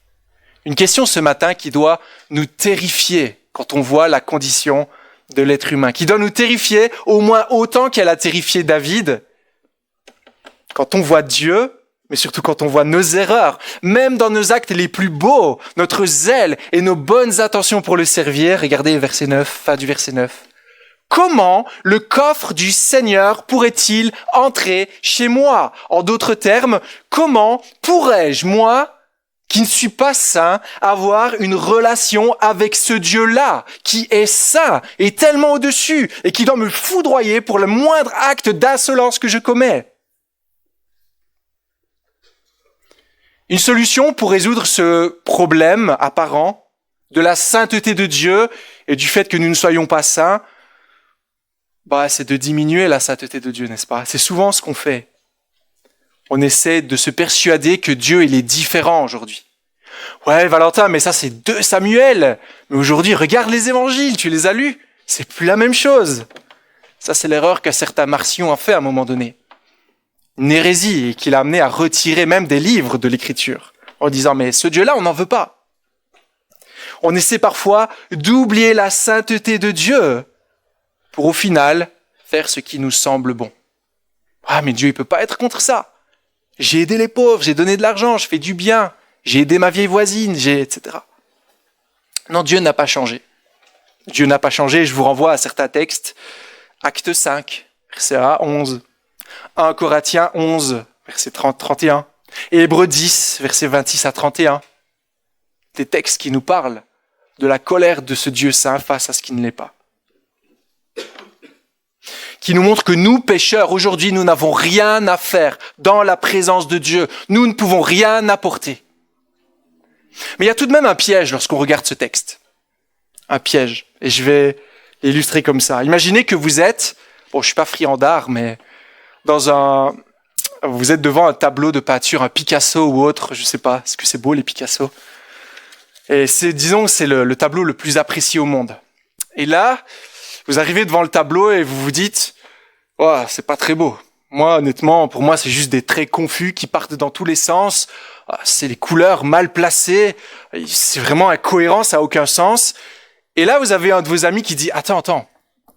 S2: Une question ce matin qui doit nous terrifier quand on voit la condition de l'être humain, qui doit nous terrifier au moins autant qu'elle a terrifié David. Quand on voit Dieu, mais surtout quand on voit nos erreurs, même dans nos actes les plus beaux, notre zèle et nos bonnes intentions pour le servir, regardez verset 9, fin du verset 9. Comment le coffre du Seigneur pourrait-il entrer chez moi? En d'autres termes, comment pourrais-je, moi, qui ne suis pas saint, avoir une relation avec ce Dieu-là, qui est saint et tellement au-dessus, et qui doit me foudroyer pour le moindre acte d'insolence que je commets? Une solution pour résoudre ce problème apparent de la sainteté de Dieu et du fait que nous ne soyons pas saints, c'est de diminuer la sainteté de Dieu, n'est-ce pas? C'est souvent ce qu'on fait. On essaie de se persuader que Dieu, il est différent aujourd'hui. Ouais, Valentin, mais ça c'est 2 Samuel. Mais aujourd'hui, regarde les évangiles, tu les as lus. C'est plus la même chose. Ça, c'est l'erreur qu'un certain Marcion a fait à un moment donné. Une hérésie qui l'a amené à retirer même des livres de l'écriture. En disant, mais ce Dieu-là, on n'en veut pas. On essaie parfois d'oublier la sainteté de Dieu pour au final faire ce qui nous semble bon. Ah, mais Dieu, il peut pas être contre ça. J'ai aidé les pauvres, j'ai donné de l'argent, je fais du bien, j'ai aidé ma vieille voisine, etc. Non, Dieu n'a pas changé. Dieu n'a pas changé, je vous renvoie à certains textes. Acte 5, verset 1 à 11. 1 Corinthiens 11, verset 30-31. Et Hébreux 10, verset 26 à 31. Des textes qui nous parlent de la colère de ce Dieu saint face à ce qui ne l'est pas. Qui nous montre que nous, pécheurs, aujourd'hui, nous n'avons rien à faire dans la présence de Dieu. Nous ne pouvons rien apporter. Mais il y a tout de même un piège lorsqu'on regarde ce texte. Un piège. Et je vais l'illustrer comme ça. Imaginez que vous êtes, je suis pas friand d'art, mais vous êtes devant un tableau de peinture, un Picasso ou autre, je sais pas, est-ce que c'est beau les Picasso? Et disons que c'est le tableau le plus apprécié au monde. Et là, vous arrivez devant le tableau et vous vous dites, c'est pas très beau. Moi, honnêtement, pour moi, c'est juste des traits confus qui partent dans tous les sens. C'est les couleurs mal placées. C'est vraiment incohérent, ça a aucun sens. Et là, vous avez un de vos amis qui dit, attends,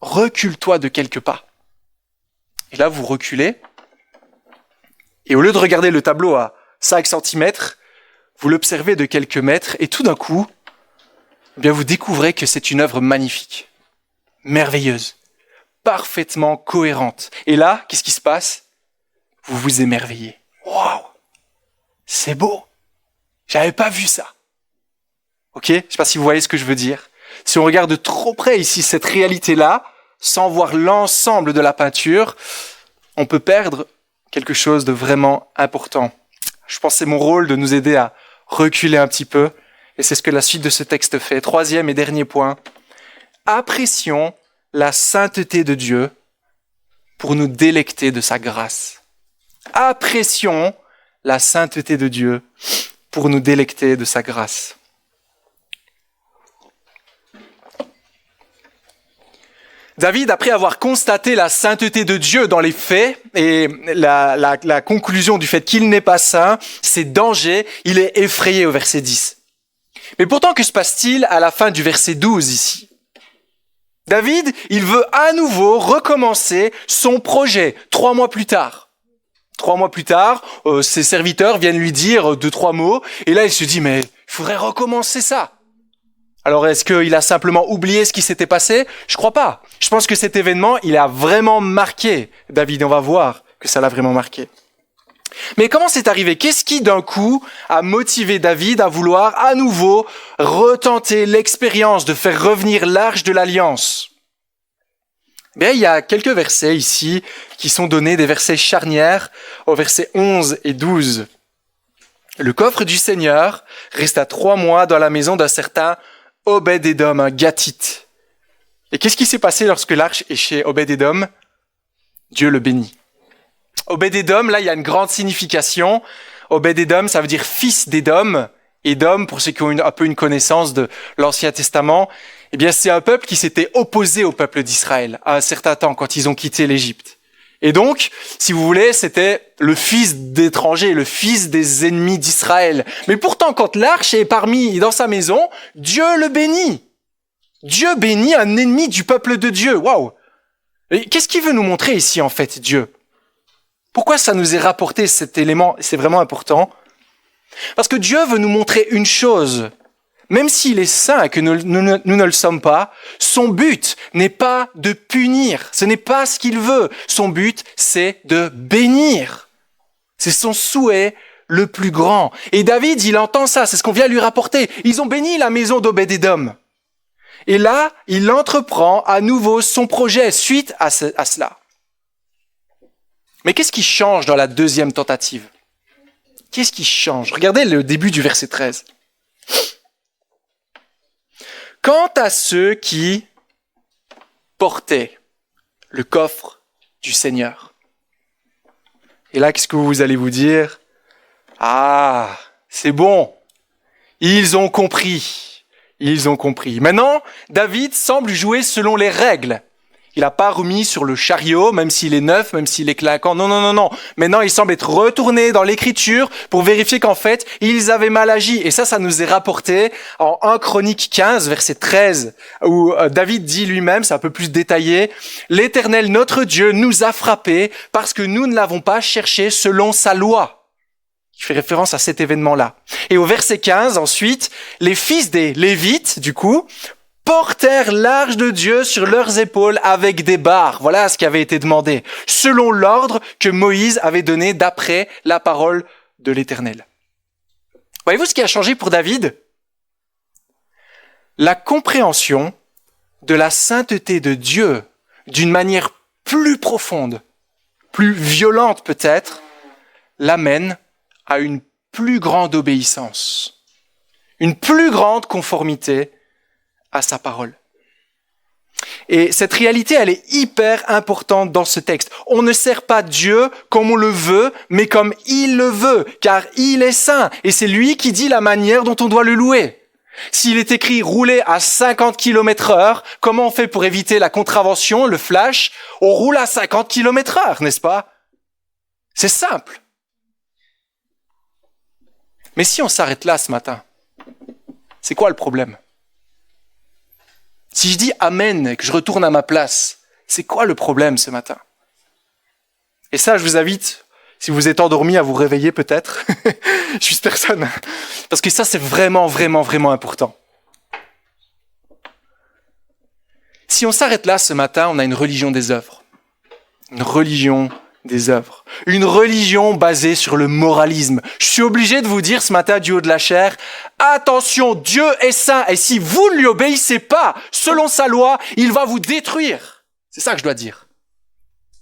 S2: recule-toi de quelques pas. Et là, vous reculez. Et au lieu de regarder le tableau à 5 cm, vous l'observez de quelques mètres. Et tout d'un coup, vous découvrez que c'est une œuvre magnifique, merveilleuse, parfaitement cohérente. Et là, qu'est-ce qui se passe? Vous vous émerveillez. Waouh! C'est beau! J'avais pas vu ça. Ok? Je sais pas si vous voyez ce que je veux dire. Si on regarde de trop près ici cette réalité-là, sans voir l'ensemble de la peinture, on peut perdre quelque chose de vraiment important. Je pense que c'est mon rôle de nous aider à reculer un petit peu, et c'est ce que la suite de ce texte fait. 3e et dernier point. Apprécions la sainteté de Dieu pour nous délecter de sa grâce. Apprécions la sainteté de Dieu pour nous délecter de sa grâce. David, après avoir constaté la sainteté de Dieu dans les faits et la conclusion du fait qu'il n'est pas saint, ses dangers, il est effrayé au verset 10. Mais pourtant, que se passe-t-il à la fin du verset 12 ici? David, il veut à nouveau recommencer son projet 3 mois plus tard. 3 mois plus tard, ses serviteurs viennent lui dire 2-3 mots, et là il se dit, mais il faudrait recommencer ça. Alors, est-ce qu'il a simplement oublié ce qui s'était passé? Je crois pas. Je pense que cet événement, il a vraiment marqué David. On va voir que ça l'a vraiment marqué. Mais comment c'est arrivé? Qu'est-ce qui, d'un coup, a motivé David à vouloir à nouveau retenter l'expérience de faire revenir l'arche de l'Alliance? Il y a quelques versets ici qui sont donnés, des versets charnières, aux versets 11 et 12. Le coffre du Seigneur resta 3 mois dans la maison d'un certain Obed-Édom, un Gathite. Et qu'est-ce qui s'est passé lorsque l'arche est chez Obed-Édom? Dieu le bénit. Obed-Édom, là, il y a une grande signification. Obed-Édom, ça veut dire fils d'Édom. Édom, pour ceux qui ont un peu une connaissance de l'Ancien Testament, c'est un peuple qui s'était opposé au peuple d'Israël à un certain temps, quand ils ont quitté l'Égypte. Et donc, si vous voulez, c'était le fils d'étrangers, le fils des ennemis d'Israël. Mais pourtant, quand l'arche est dans sa maison, Dieu le bénit. Dieu bénit un ennemi du peuple de Dieu. Waouh! Et qu'est-ce qu'il veut nous montrer ici, en fait, Dieu? Pourquoi ça nous est rapporté, cet élément? C'est vraiment important. Parce que Dieu veut nous montrer une chose. Même s'il est saint et que nous ne le sommes pas, son but n'est pas de punir. Ce n'est pas ce qu'il veut. Son but, c'est de bénir. C'est son souhait le plus grand. Et David, il entend ça. C'est ce qu'on vient lui rapporter. Ils ont béni la maison d'Obed-Édom. Et là, il entreprend à nouveau son projet suite à cela. Mais qu'est-ce qui change dans la deuxième tentative? Qu'est-ce qui change? Regardez le début du verset 13. Quant à ceux qui portaient le coffre du Seigneur. Et là, qu'est-ce que vous allez vous dire? Ah, c'est bon. Ils ont compris. Ils ont compris. Maintenant, David semble jouer selon les règles. Il n'a pas remis sur le chariot, même s'il est neuf, même s'il est clinquant. Non. Maintenant, il semble être retourné dans l'écriture pour vérifier qu'en fait, ils avaient mal agi. Et ça nous est rapporté en 1 Chronique 15, verset 13, où David dit lui-même, c'est un peu plus détaillé, « L'Éternel, notre Dieu, nous a frappés parce que nous ne l'avons pas cherché selon sa loi. » Il fait référence à cet événement-là. Et au verset 15, ensuite, les fils des Lévites, du coup, portèrent l'arche de Dieu sur leurs épaules avec des barres. Voilà ce qui avait été demandé, selon l'ordre que Moïse avait donné d'après la parole de l'Éternel. Voyez-vous ce qui a changé pour David? La compréhension de la sainteté de Dieu d'une manière plus profonde, plus violente peut-être, l'amène à une plus grande obéissance, une plus grande conformité à sa parole. Et cette réalité, elle est hyper importante dans ce texte. On ne sert pas Dieu comme on le veut, mais comme il le veut, car il est saint, et c'est lui qui dit la manière dont on doit le louer. S'il est écrit rouler à 50 km/h, comment on fait pour éviter la contravention, le flash? On roule à 50 km/h, n'est-ce pas? C'est simple. Mais si on s'arrête là ce matin, c'est quoi le problème? Si je dis Amen et que je retourne à ma place, c'est quoi le problème ce matin? Et ça, je vous invite, si vous êtes endormi, à vous réveiller peut-être. Je suis personne. Parce que ça, c'est vraiment, vraiment, vraiment important. Si on s'arrête là ce matin, on a une religion des œuvres. Une religion des œuvres. Une religion basée sur le moralisme. Je suis obligé de vous dire ce matin du haut de la chair, attention, Dieu est saint et si vous ne lui obéissez pas selon sa loi, il va vous détruire. C'est ça que je dois dire.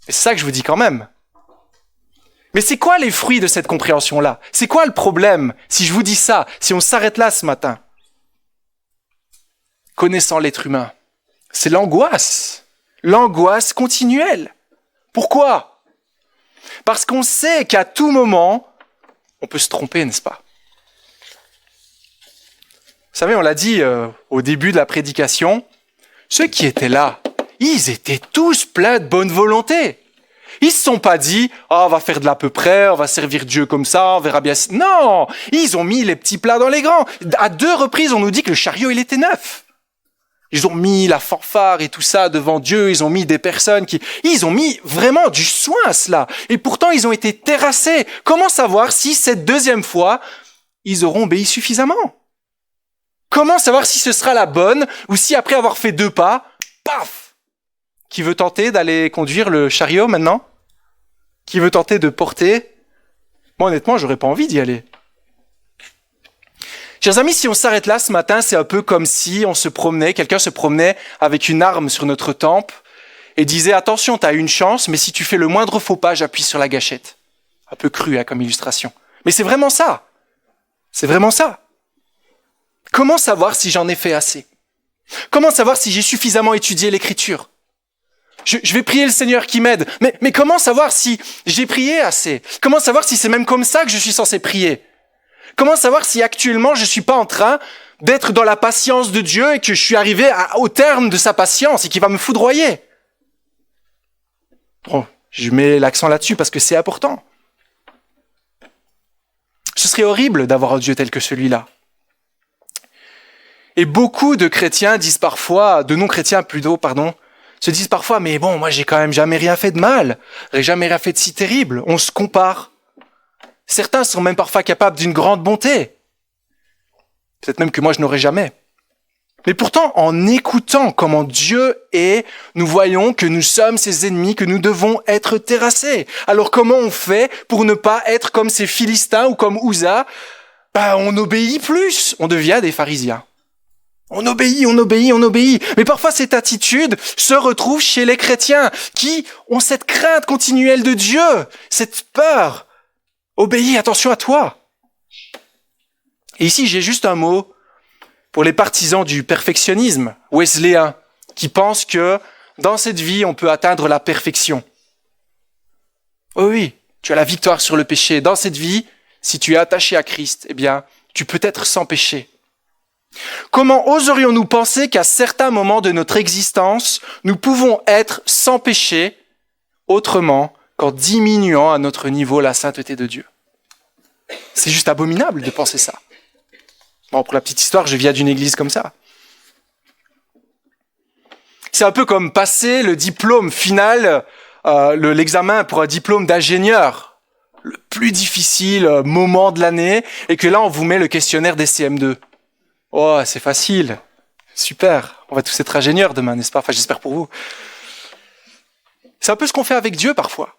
S2: Et c'est ça que je vous dis quand même. Mais c'est quoi les fruits de cette compréhension-là? C'est quoi le problème si je vous dis ça, si on s'arrête là ce matin? Connaissant l'être humain, c'est l'angoisse continuelle. Pourquoi? Parce qu'on sait qu'à tout moment, on peut se tromper, n'est-ce pas? Vous savez, on l'a dit au début de la prédication, ceux qui étaient là, ils étaient tous pleins de bonne volonté. Ils se sont pas dit, on va faire de l'à peu près, on va servir Dieu comme ça, on verra bien. Non, ils ont mis les petits plats dans les grands. À 2 reprises, on nous dit que le chariot, il était neuf. Ils ont mis la fanfare et tout ça devant Dieu, ils ont mis des personnes ils ont mis vraiment du soin à cela. Et pourtant, ils ont été terrassés. Comment savoir si cette deuxième fois, ils auront obéi suffisamment? Comment savoir si ce sera la bonne ou si après avoir fait 2 pas, paf! Qui veut tenter d'aller conduire le chariot maintenant? Qui veut tenter de porter? Moi, honnêtement, j'aurais pas envie d'y aller. Chers amis, si on s'arrête là ce matin, c'est un peu comme si quelqu'un se promenait avec une arme sur notre tempe et disait « Attention, t'as une chance, mais si tu fais le moindre faux pas, j'appuie sur la gâchette. » Un peu cru comme illustration. Mais c'est vraiment ça. C'est vraiment ça. Comment savoir si j'en ai fait assez? Comment savoir si j'ai suffisamment étudié l'Écriture? Je vais prier le Seigneur qui m'aide. Mais comment savoir si j'ai prié assez? Comment savoir si c'est même comme ça que je suis censé prier? Comment savoir si actuellement je suis pas en train d'être dans la patience de Dieu et que je suis arrivé au terme de sa patience et qu'il va me foudroyer? Bon, je mets l'accent là-dessus parce que c'est important. Ce serait horrible d'avoir un Dieu tel que celui-là. Et beaucoup de chrétiens disent parfois, de non-chrétiens plutôt, se disent parfois, mais bon, moi j'ai quand même jamais rien fait de mal, j'ai jamais rien fait de si terrible. On se compare. Certains sont même parfois capables d'une grande bonté. Peut-être même que moi je n'aurais jamais. Mais pourtant, en écoutant comment Dieu est, nous voyons que nous sommes ses ennemis, que nous devons être terrassés. Alors comment on fait pour ne pas être comme ces Philistins ou comme Uza? On obéit plus, on devient des pharisiens. On obéit. Mais parfois cette attitude se retrouve chez les chrétiens qui ont cette crainte continuelle de Dieu, cette peur. Obéis, attention à toi. Et ici, j'ai juste un mot pour les partisans du perfectionnisme wesleyen, qui pensent que dans cette vie, on peut atteindre la perfection. Oui, tu as la victoire sur le péché. Dans cette vie, si tu es attaché à Christ, tu peux être sans péché. Comment oserions-nous penser qu'à certains moments de notre existence, nous pouvons être sans péché autrement qu'en diminuant à notre niveau la sainteté de Dieu? C'est juste abominable de penser ça. Bon, pour la petite histoire, je viens d'une église comme ça. C'est un peu comme passer le diplôme final, l'examen pour un diplôme d'ingénieur, le plus difficile moment de l'année, et que là, on vous met le questionnaire des CM2. Oh, c'est facile, super, on va tous être ingénieurs demain, n'est-ce pas? Enfin, j'espère pour vous. C'est un peu ce qu'on fait avec Dieu parfois.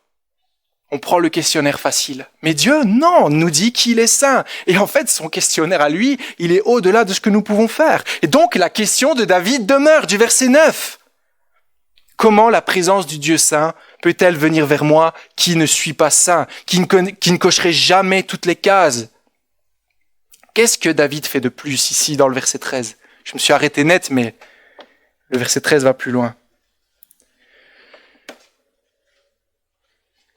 S2: On prend le questionnaire facile. Mais Dieu, non, nous dit qu'il est saint. Et en fait, son questionnaire à lui, il est au-delà de ce que nous pouvons faire. Et donc, la question de David demeure du verset 9. Comment la présence du Dieu saint peut-elle venir vers moi qui ne suis pas saint, qui ne cocherait jamais toutes les cases? Qu'est-ce que David fait de plus ici dans le verset 13? Je me suis arrêté net, mais le verset 13 va plus loin.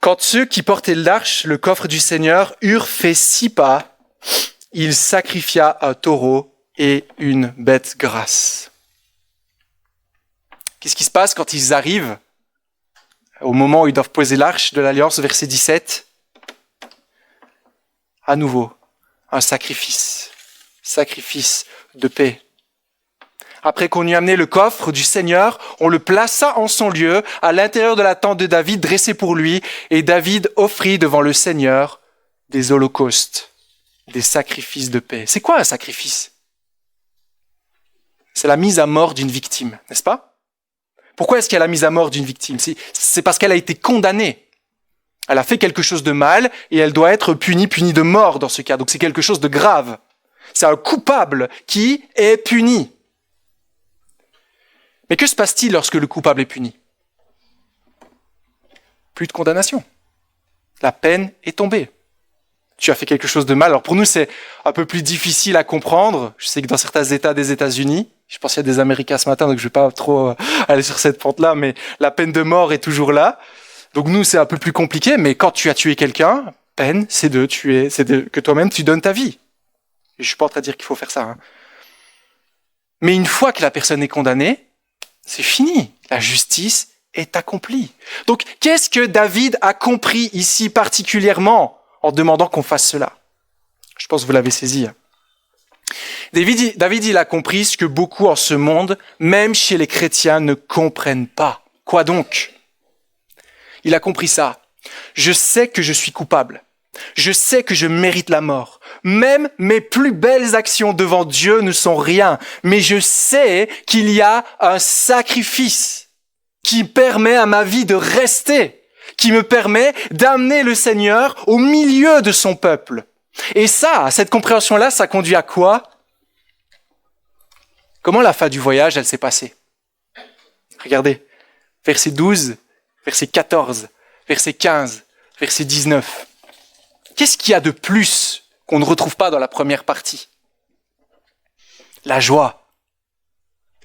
S2: Quand ceux qui portaient l'arche, le coffre du Seigneur, eurent fait 6 pas, il sacrifia un taureau et une bête grasse. Qu'est-ce qui se passe quand ils arrivent au moment où ils doivent poser l'arche de l'Alliance, verset 17? À nouveau, un sacrifice de paix. Après qu'on eut amené le coffre du Seigneur, on le plaça en son lieu, à l'intérieur de la tente de David dressée pour lui, et David offrit devant le Seigneur des holocaustes, des sacrifices de paix. C'est quoi un sacrifice? C'est la mise à mort d'une victime, n'est-ce pas? Pourquoi est-ce qu'il y a la mise à mort d'une victime? C'est parce qu'elle a été condamnée. Elle a fait quelque chose de mal, et elle doit être punie de mort dans ce cas. Donc c'est quelque chose de grave. C'est un coupable qui est puni. Mais que se passe-t-il lorsque le coupable est puni? Plus de condamnation. La peine est tombée. Tu as fait quelque chose de mal. Alors pour nous, c'est un peu plus difficile à comprendre. Je sais que dans certains États des États-Unis, je pense qu'il y a des Américains ce matin, donc je vais pas trop aller sur cette pente-là, mais la peine de mort est toujours là. Donc nous, c'est un peu plus compliqué, mais quand tu as tué quelqu'un, peine, c'est que toi-même tu donnes ta vie. Et je suis pas en train de dire qu'il faut faire ça. Hein. Mais une fois que la personne est condamnée, c'est fini. La justice est accomplie. Donc, qu'est-ce que David a compris ici particulièrement en demandant qu'on fasse cela? Je pense que vous l'avez saisi. David, il a compris ce que beaucoup en ce monde, même chez les chrétiens, ne comprennent pas. Quoi donc? Il a compris ça. Je sais que je suis coupable. Je sais que je mérite la mort. Même mes plus belles actions devant Dieu ne sont rien. Mais je sais qu'il y a un sacrifice qui permet à ma vie de rester, qui me permet d'amener le Seigneur au milieu de son peuple. Et ça, cette compréhension-là, ça conduit à quoi? Comment la fin du voyage, elle s'est passée? Regardez, verset 12, verset 14, verset 15, verset 19. Qu'est-ce qu'il y a de plus qu'on ne retrouve pas dans la première partie? La joie.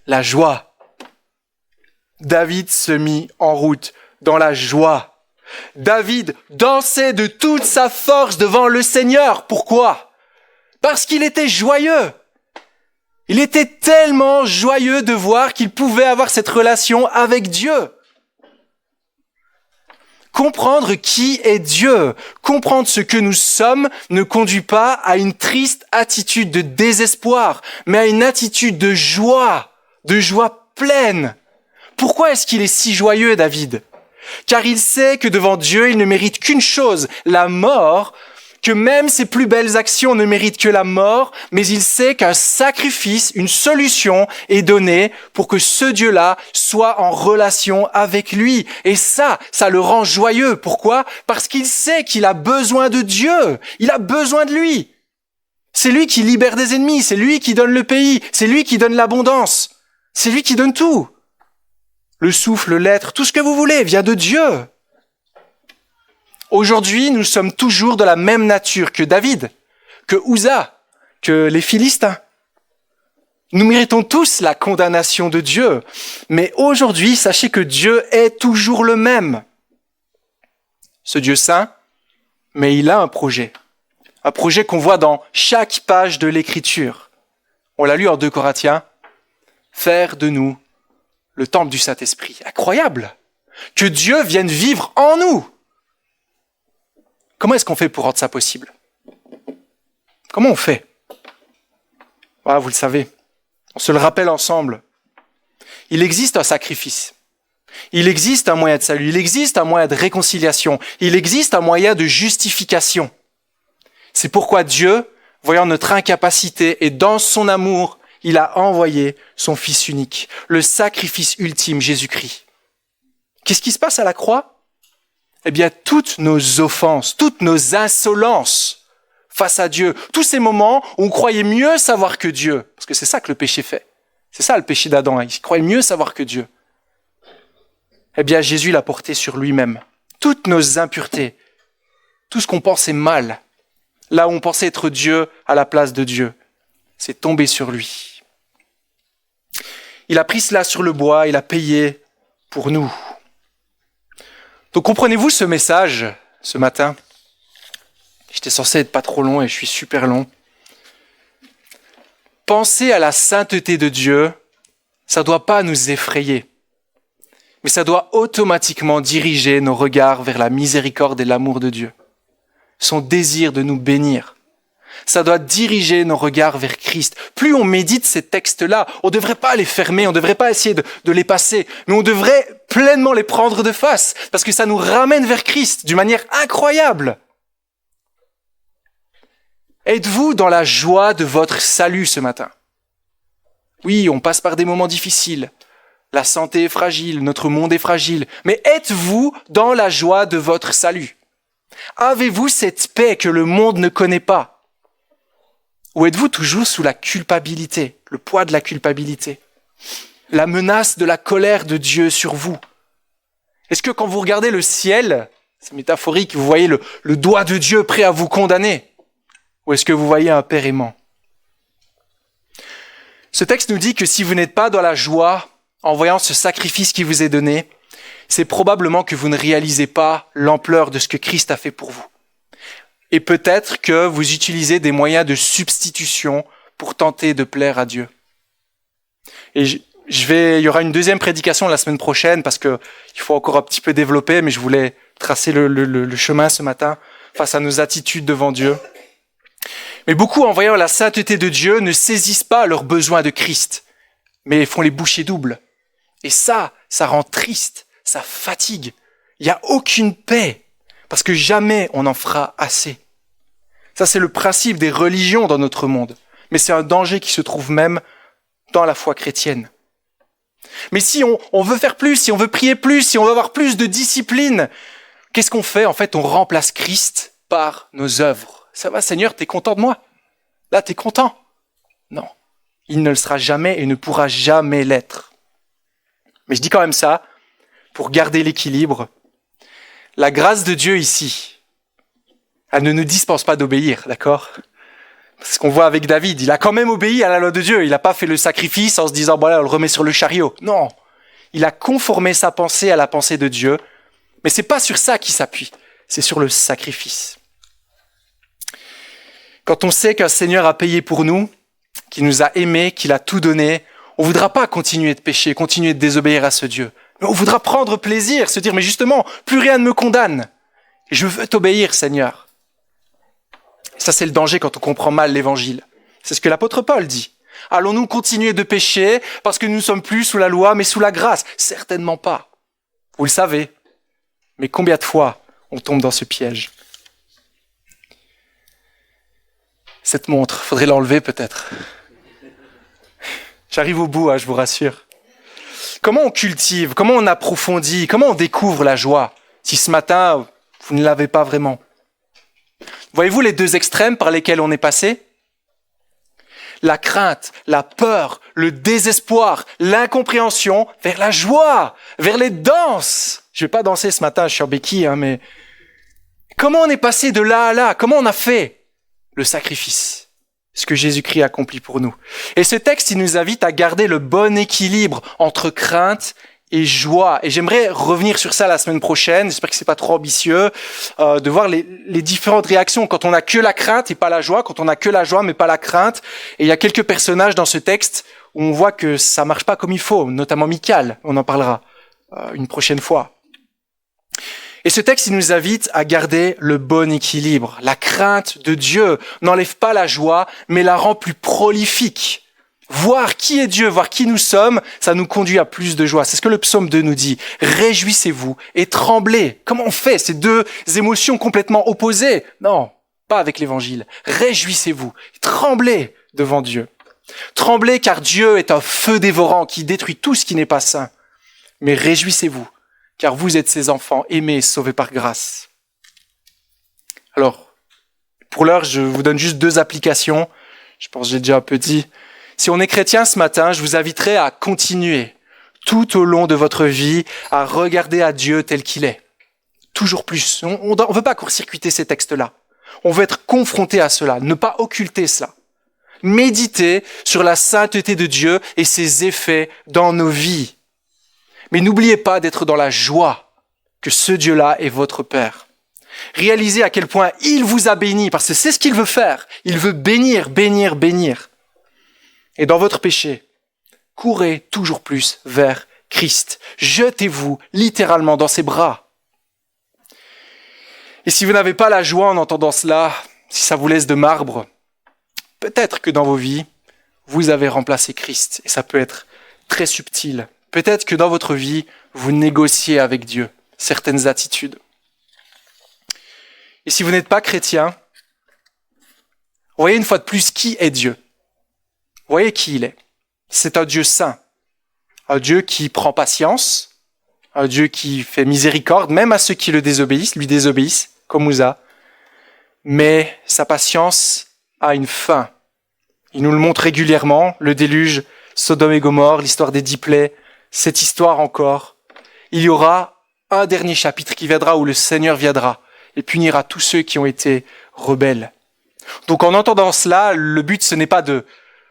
S2: La joie. David se mit en route dans la joie. David dansait de toute sa force devant le Seigneur. Pourquoi? Parce qu'il était joyeux. Il était tellement joyeux de voir qu'il pouvait avoir cette relation avec Dieu. Comprendre qui est Dieu, comprendre ce que nous sommes ne conduit pas à une triste attitude de désespoir, mais à une attitude de joie pleine. Pourquoi est-ce qu'il est si joyeux, David ? Car il sait que devant Dieu, il ne mérite qu'une chose, la mort, que même ses plus belles actions ne méritent que la mort, mais il sait qu'un sacrifice, une solution est donnée pour que ce Dieu-là soit en relation avec lui. Et ça le rend joyeux. Pourquoi ? Parce qu'il sait qu'il a besoin de Dieu. Il a besoin de lui. C'est lui qui libère des ennemis, c'est lui qui donne le pays, c'est lui qui donne l'abondance, c'est lui qui donne tout. Le souffle, l'être, tout ce que vous voulez vient de Dieu. Aujourd'hui, nous sommes toujours de la même nature que David, que Uza, que les Philistins. Nous méritons tous la condamnation de Dieu, mais aujourd'hui, sachez que Dieu est toujours le même. Ce Dieu saint, mais il a un projet qu'on voit dans chaque page de l'Écriture. On l'a lu en 2 Corinthiens, faire de nous le temple du Saint-Esprit. Incroyable! Que Dieu vienne vivre en nous. Comment est-ce qu'on fait pour rendre ça possible ? Comment on fait ? Voilà, vous le savez. On se le rappelle ensemble. Il existe un sacrifice. Il existe un moyen de salut. Il existe un moyen de réconciliation. Il existe un moyen de justification. C'est pourquoi Dieu, voyant notre incapacité et dans son amour, il a envoyé son Fils unique, le sacrifice ultime, Jésus-Christ. Qu'est-ce qui se passe à la croix ? Eh bien, toutes nos offenses, toutes nos insolences face à Dieu, tous ces moments où on croyait mieux savoir que Dieu, parce que c'est ça que le péché fait. C'est ça le péché d'Adam, il croyait mieux savoir que Dieu. Eh bien, Jésus l'a porté sur lui-même. Toutes nos impuretés, tout ce qu'on pensait mal, là où on pensait être Dieu à la place de Dieu, c'est tombé sur lui. Il a pris cela sur le bois, il a payé pour nous. Donc comprenez-vous ce message ce matin ? J'étais censé être pas trop long et je suis super long. Penser à la sainteté de Dieu, ça ne doit pas nous effrayer, mais ça doit automatiquement diriger nos regards vers la miséricorde et l'amour de Dieu, son désir de nous bénir. Ça doit diriger nos regards vers Christ. Plus on médite ces textes-là, on ne devrait pas les fermer, on ne devrait pas essayer de les passer, mais on devrait pleinement les prendre de face, parce que ça nous ramène vers Christ d'une manière incroyable. Êtes-vous dans la joie de votre salut ce matin ? Oui, on passe par des moments difficiles. La santé est fragile, notre monde est fragile. Mais êtes-vous dans la joie de votre salut ? Avez-vous cette paix que le monde ne connaît pas ? Ou êtes-vous toujours sous la culpabilité, le poids de la culpabilité, la menace de la colère de Dieu sur vous ? Est-ce que quand vous regardez le ciel, c'est métaphorique, vous voyez le doigt de Dieu prêt à vous condamner ? Ou est-ce que vous voyez un père aimant ? Ce texte nous dit que si vous n'êtes pas dans la joie en voyant ce sacrifice qui vous est donné, c'est probablement que vous ne réalisez pas l'ampleur de ce que Christ a fait pour vous. Et peut-être que vous utilisez des moyens de substitution pour tenter de plaire à Dieu. Et il y aura une deuxième prédication la semaine prochaine parce que il faut encore un petit peu développer, mais je voulais tracer le chemin ce matin face à nos attitudes devant Dieu. Mais beaucoup, en voyant la sainteté de Dieu, ne saisissent pas leurs besoins de Christ, mais font les bouchées doubles. Et ça rend triste, ça fatigue. Il n'y a aucune paix, parce que jamais on en fera assez. Ça, c'est le principe des religions dans notre monde. Mais c'est un danger qui se trouve même dans la foi chrétienne. Mais si on veut faire plus, si on veut prier plus, si on veut avoir plus de discipline, qu'est-ce qu'on fait ? En fait, on remplace Christ par nos œuvres. Ça va, Seigneur, t'es content de moi ? Là, t'es content ? Non. Il ne le sera jamais et ne pourra jamais l'être. Mais je dis quand même ça pour garder l'équilibre. La grâce de Dieu ici, elle ne nous dispense pas d'obéir, d'accord ? Ce qu'on voit avec David, il a quand même obéi à la loi de Dieu. Il n'a pas fait le sacrifice en se disant, bon là, on le remet sur le chariot. Non, il a conformé sa pensée à la pensée de Dieu. Mais c'est pas sur ça qu'il s'appuie, c'est sur le sacrifice. Quand on sait qu'un Seigneur a payé pour nous, qu'il nous a aimés, qu'il a tout donné, on ne voudra pas continuer de pécher, continuer de désobéir à ce Dieu. Mais on voudra prendre plaisir, se dire, mais justement, plus rien ne me condamne. Et je veux t'obéir, Seigneur. Ça, c'est le danger quand on comprend mal l'évangile. C'est ce que l'apôtre Paul dit. Allons-nous continuer de pécher parce que nous ne sommes plus sous la loi, mais sous la grâce? Certainement pas. Vous le savez. Mais combien de fois on tombe dans ce piège? Cette montre, faudrait l'enlever peut-être. J'arrive au bout, je vous rassure. Comment on cultive, comment on approfondit, comment on découvre la joie si ce matin, vous ne l'avez pas vraiment? Voyez-vous les deux extrêmes par lesquels on est passé? La crainte, la peur, le désespoir, l'incompréhension, vers la joie, vers les danses. Je vais pas danser ce matin, je suis en béquille, mais comment on est passé de là à là? Comment on a fait le sacrifice? Ce que Jésus-Christ accomplit pour nous. Et ce texte, il nous invite à garder le bon équilibre entre crainte et joie. Et j'aimerais revenir sur ça la semaine prochaine. J'espère que c'est pas trop ambitieux, de voir les différentes réactions quand on a que la crainte et pas la joie, quand on a que la joie mais pas la crainte. Et il y a quelques personnages dans ce texte où on voit que ça marche pas comme il faut, notamment Michal. On en parlera une prochaine fois. Et ce texte, il nous invite à garder le bon équilibre. La crainte de Dieu n'enlève pas la joie, mais la rend plus prolifique. Voir qui est Dieu, voir qui nous sommes, ça nous conduit à plus de joie. C'est ce que le psaume 2 nous dit. Réjouissez-vous et tremblez. Comment on fait ces deux émotions complètement opposées? Non, pas avec l'évangile. Réjouissez-vous, tremblez devant Dieu. Tremblez car Dieu est un feu dévorant qui détruit tout ce qui n'est pas saint. Mais réjouissez-vous car vous êtes ses enfants aimés, sauvés par grâce. Alors, pour l'heure, je vous donne juste 2 applications. Je pense que j'ai déjà un peu dit. Si on est chrétien ce matin, je vous inviterai à continuer tout au long de votre vie à regarder à Dieu tel qu'il est. Toujours plus. On ne veut pas court-circuiter ces textes-là. On veut être confronté à cela, ne pas occulter cela. Méditer sur la sainteté de Dieu et ses effets dans nos vies. Mais n'oubliez pas d'être dans la joie que ce Dieu-là est votre Père. Réalisez à quel point il vous a béni, parce que c'est ce qu'il veut faire. Il veut bénir, bénir, bénir. Et dans votre péché, courez toujours plus vers Christ. Jetez-vous littéralement dans ses bras. Et si vous n'avez pas la joie en entendant cela, si ça vous laisse de marbre, peut-être que dans vos vies, vous avez remplacé Christ. Et ça peut être très subtil. Peut-être que dans votre vie, vous négociez avec Dieu certaines attitudes. Et si vous n'êtes pas chrétien, voyez une fois de plus qui est Dieu. Voyez qui il est. C'est un Dieu saint, un Dieu qui prend patience, un Dieu qui fait miséricorde, même à ceux qui lui désobéissent, comme Uza. Mais sa patience a une fin. Il nous le montre régulièrement, le déluge, Sodome et Gomorrhe, l'histoire des 10 plaies, cette histoire encore. Il y aura un dernier chapitre qui viendra où le Seigneur viendra et punira tous ceux qui ont été rebelles. Donc en entendant cela, le but ce n'est pas de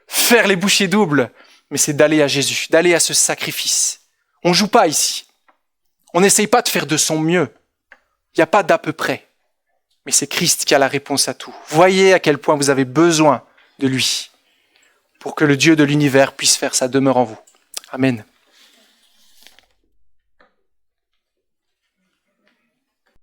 S2: faire les bouchées doubles, mais c'est d'aller à Jésus, d'aller à ce sacrifice. On joue pas ici. On n'essaye pas de faire de son mieux. Il n'y a pas d'à peu près. Mais c'est Christ qui a la réponse à tout. Voyez à quel point vous avez besoin de lui pour que le Dieu de l'univers puisse faire sa demeure en vous. Amen.